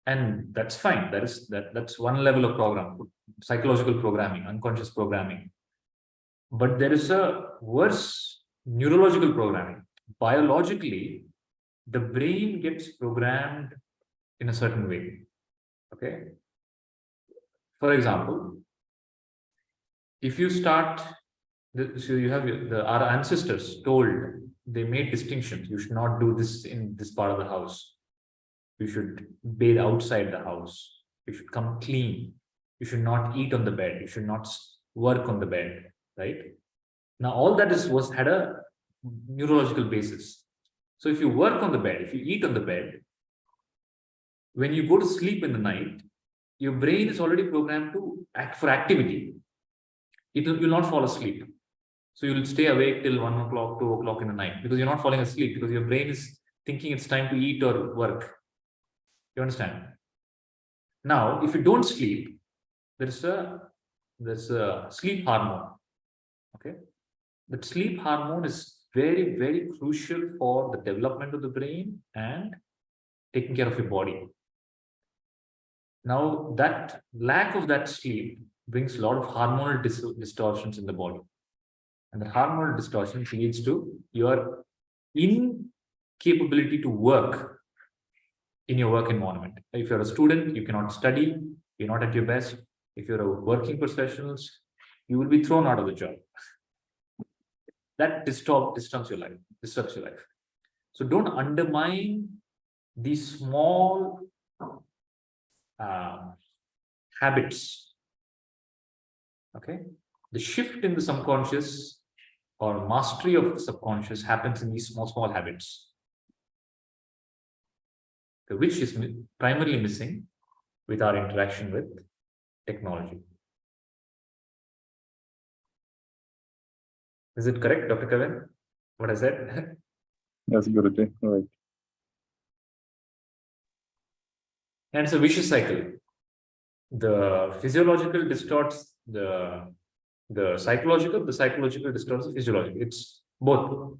And that's fine. That's one level of program, psychological programming, unconscious programming. But there is a worse neurological programming. Biologically, the brain gets programmed in a certain way. Okay. For example, if you start, so you have our ancestors told, they made distinctions. You should not do this in this part of the house. You should bathe outside the house. You should come clean. You should not eat on the bed. You should not work on the bed, right? Now, all that had a neurological basis. So if you work on the bed, if you eat on the bed, when you go to sleep in the night, your brain is already programmed to act for activity. You'll not fall asleep. So you'll stay awake till 1 o'clock, 2 o'clock in the night, because you're not falling asleep, because your brain is thinking it's time to eat or work. You understand? Now, if you don't sleep, there's a sleep hormone. Okay, that sleep hormone is very, very crucial for the development of the brain and taking care of your body. Now, that lack of that sleep brings a lot of hormonal distortions in the body, and the hormonal distortions leads to your incapability to work in your work environment. If you're a student, you cannot study, you're not at your best. If you're a working professional, you will be thrown out of the job. That disturbs your life. So don't undermine these small habits. Okay, the shift in the subconscious or mastery of the subconscious happens in these small habits, which is primarily missing with our interaction with technology. Is it correct, Dr. Kevin? What I said? Yes, Guruji, right. And it's a vicious cycle. The physiological distorts the psychological distorts the physiological. It's both.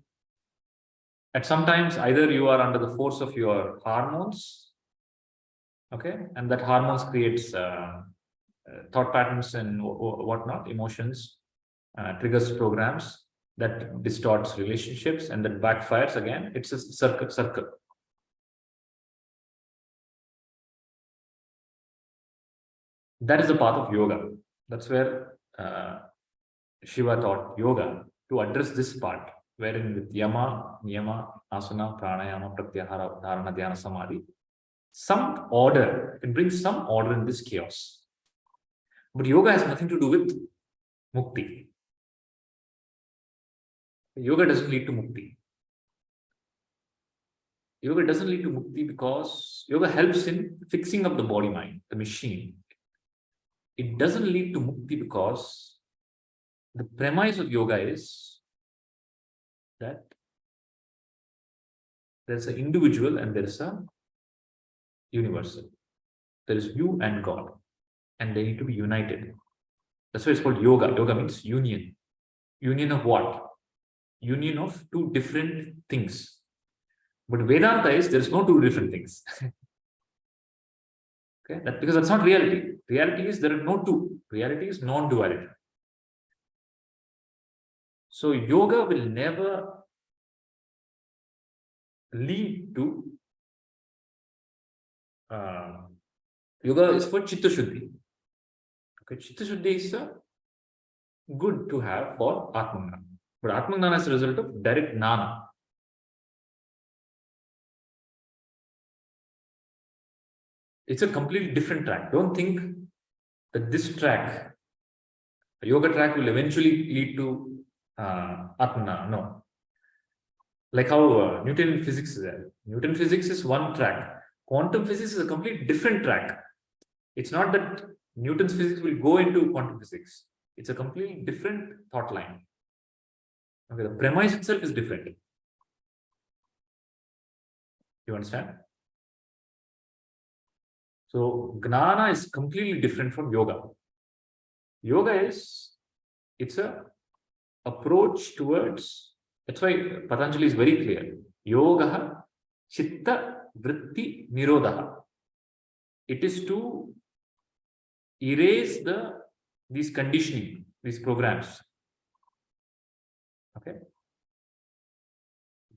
At sometimes, either you are under the force of your hormones, okay, and that hormones creates thought patterns and whatnot, emotions, triggers programs, that distorts relationships, and that backfires again. It's a circle. That is the path of yoga. That's where Shiva taught yoga to address this part, wherein with yama, niyama, asana, pranayama, pratyahara, dharana, dhyana, samadhi, some order, can bring some order in this chaos. But yoga has nothing to do with mukti. Yoga doesn't lead to mukti. Yoga doesn't lead to mukti because yoga helps in fixing up the body-mind, the machine. It doesn't lead to mukti because the premise of yoga is that there's an individual and there's a universal. There is you and God, and they need to be united. That's why it's called yoga. Yoga means union. Union of what? Union of two different things. But Vedanta is there is no two different things. Okay, because that's not reality. Reality is there are no two. Reality is non-duality. So yoga will never lead to yoga is for Chitta Shuddhi. Okay, Chitta Shuddhi is good to have for Atmangnana. But Atmangnana is a result of direct Gnana. It's a completely different track. Don't think that this track, a yoga track, will eventually lead to Atmangnana. No. Like how Newtonian physics is there. Newtonian physics is one track. Quantum physics is a completely different track. It's not that Newton's physics will go into quantum physics. It's a completely different thought line. Okay, the premise itself is different. You understand? So Gnana is completely different from yoga. Yoga is, it's a approach towards, that's why Patanjali is very clear. Yoga chitta vritti nirodha. It is to erase these conditioning, these programs. Okay.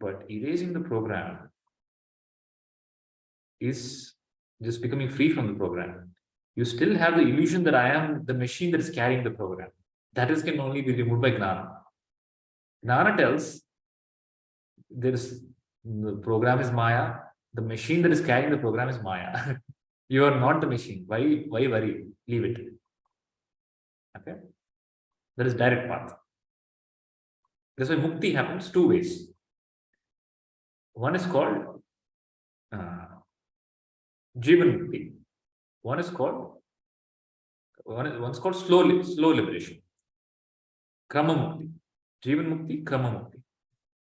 But erasing the program is just becoming free from the program. You still have the illusion that I am the machine that is carrying the program. That is can only be removed by Gnana. Gnana tells the program is Maya. The machine that is carrying the program is Maya. You are not the machine. Why worry? Leave it. Okay. That is direct path. That's why mukti happens two ways. One is called Jivan Mukti. One's called slow liberation. Krama Mukti. Jivan Mukti, Krama Mukti.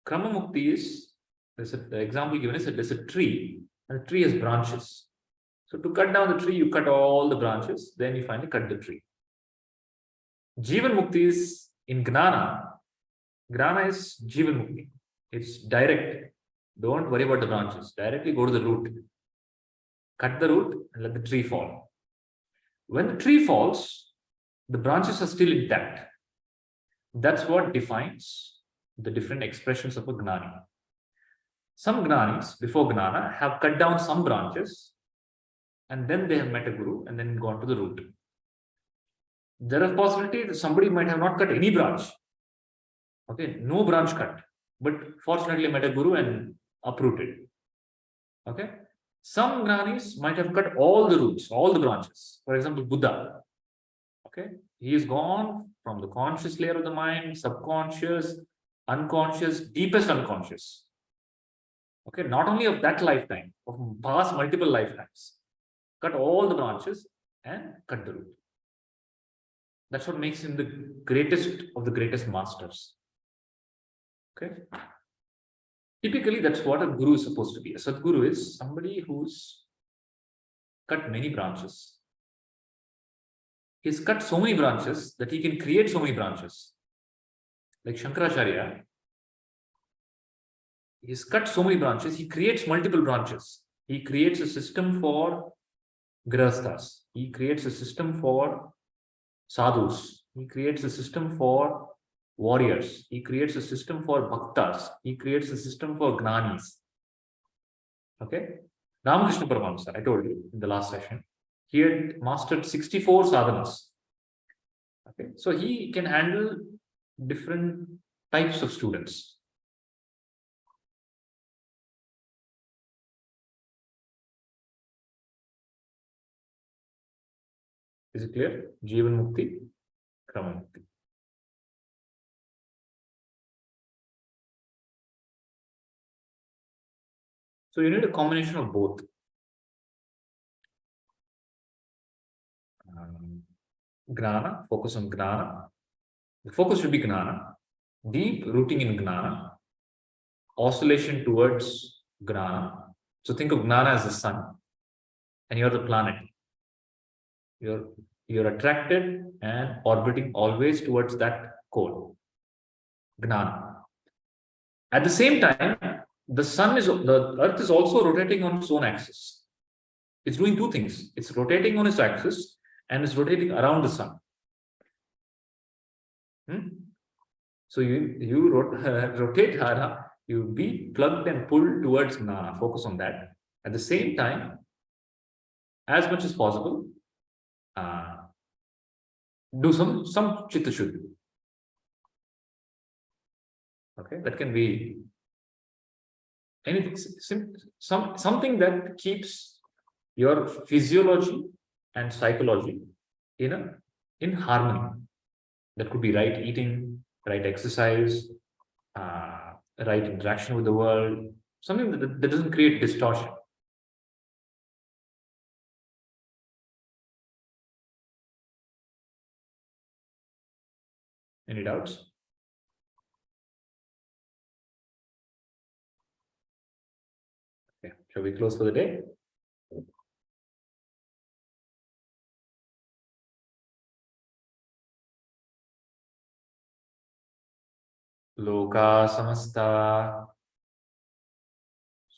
Krama Mukti is, the example given is that there's a tree, and the tree has branches. So to cut down the tree, you cut all the branches, then you finally cut the tree. Jivan Mukti is in Gnana. Gnana is Jivan Mukti. It's direct. Don't worry about the branches. Directly go to the root. Cut the root and let the tree fall. When the tree falls, the branches are still intact. That's what defines the different expressions of a Gnani. Some Gnanis, before Gnana, have cut down some branches and then they have met a guru and then gone to the root. There is a possibility that somebody might have not cut any branch. Okay, no branch cut. But fortunately met a guru and uprooted. Okay. Some Gnanis might have cut all the roots, all the branches. For example, Buddha. Okay. He is gone from the conscious layer of the mind, subconscious, unconscious, deepest unconscious. Okay. Not only of that lifetime, of past multiple lifetimes. Cut all the branches and cut the root. That's what makes him the greatest of the greatest masters. Okay. Typically, that's what a guru is supposed to be. A Sadguru is somebody who's cut many branches. He's cut so many branches that he can create so many branches. Like Shankaracharya, he's cut so many branches, he creates multiple branches. He creates a system for Grihasthas. He creates a system for sadhus. He creates a system for warriors. He creates a system for bhaktas. He creates a system for gnanis. Okay. Ramakrishna Paramahamsa, I told you in the last session, he had mastered 64 sadhanas. Okay. So he can handle different types of students. Is it clear? Jivan Mukti, Krama Mukti. So you need a combination of both. Gnana, focus on Gnana. The focus should be Gnana. Deep rooting in Gnana. Oscillation towards Gnana. So think of Gnana as the sun. And you're the planet. You're attracted and orbiting always towards that goal. Gnana. At the same time, the Earth is also rotating on its own axis. It's doing two things. It's rotating on its axis and it's rotating around the sun. So you rotate Hara, you be plugged and pulled towards Gnana, focus on that. At the same time, as much as possible, do some Chitta Shuddhi. Okay, that can be anything, something that keeps your physiology and psychology in harmony. That could be right eating, right exercise, right interaction with the world, something that doesn't create distortion. Any doubts? Okay, shall we close for the day? Loka samasta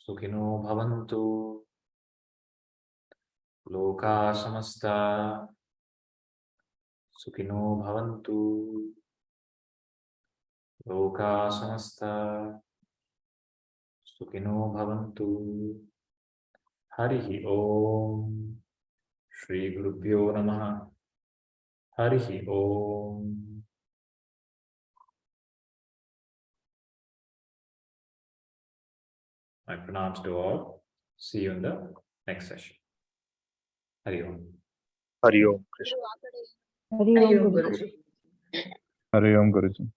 sukhino bhavantu. Loka samasta sukhino bhavantu. Loka samasta sukhino bhavantu. Harihi Om. Shri Gurubhyo Namaha. Harihi Om. My pranams to all. See you in the next session. Hari Om. Hari Om Krishna. Hari Om Guruji. Hari Om Guruji.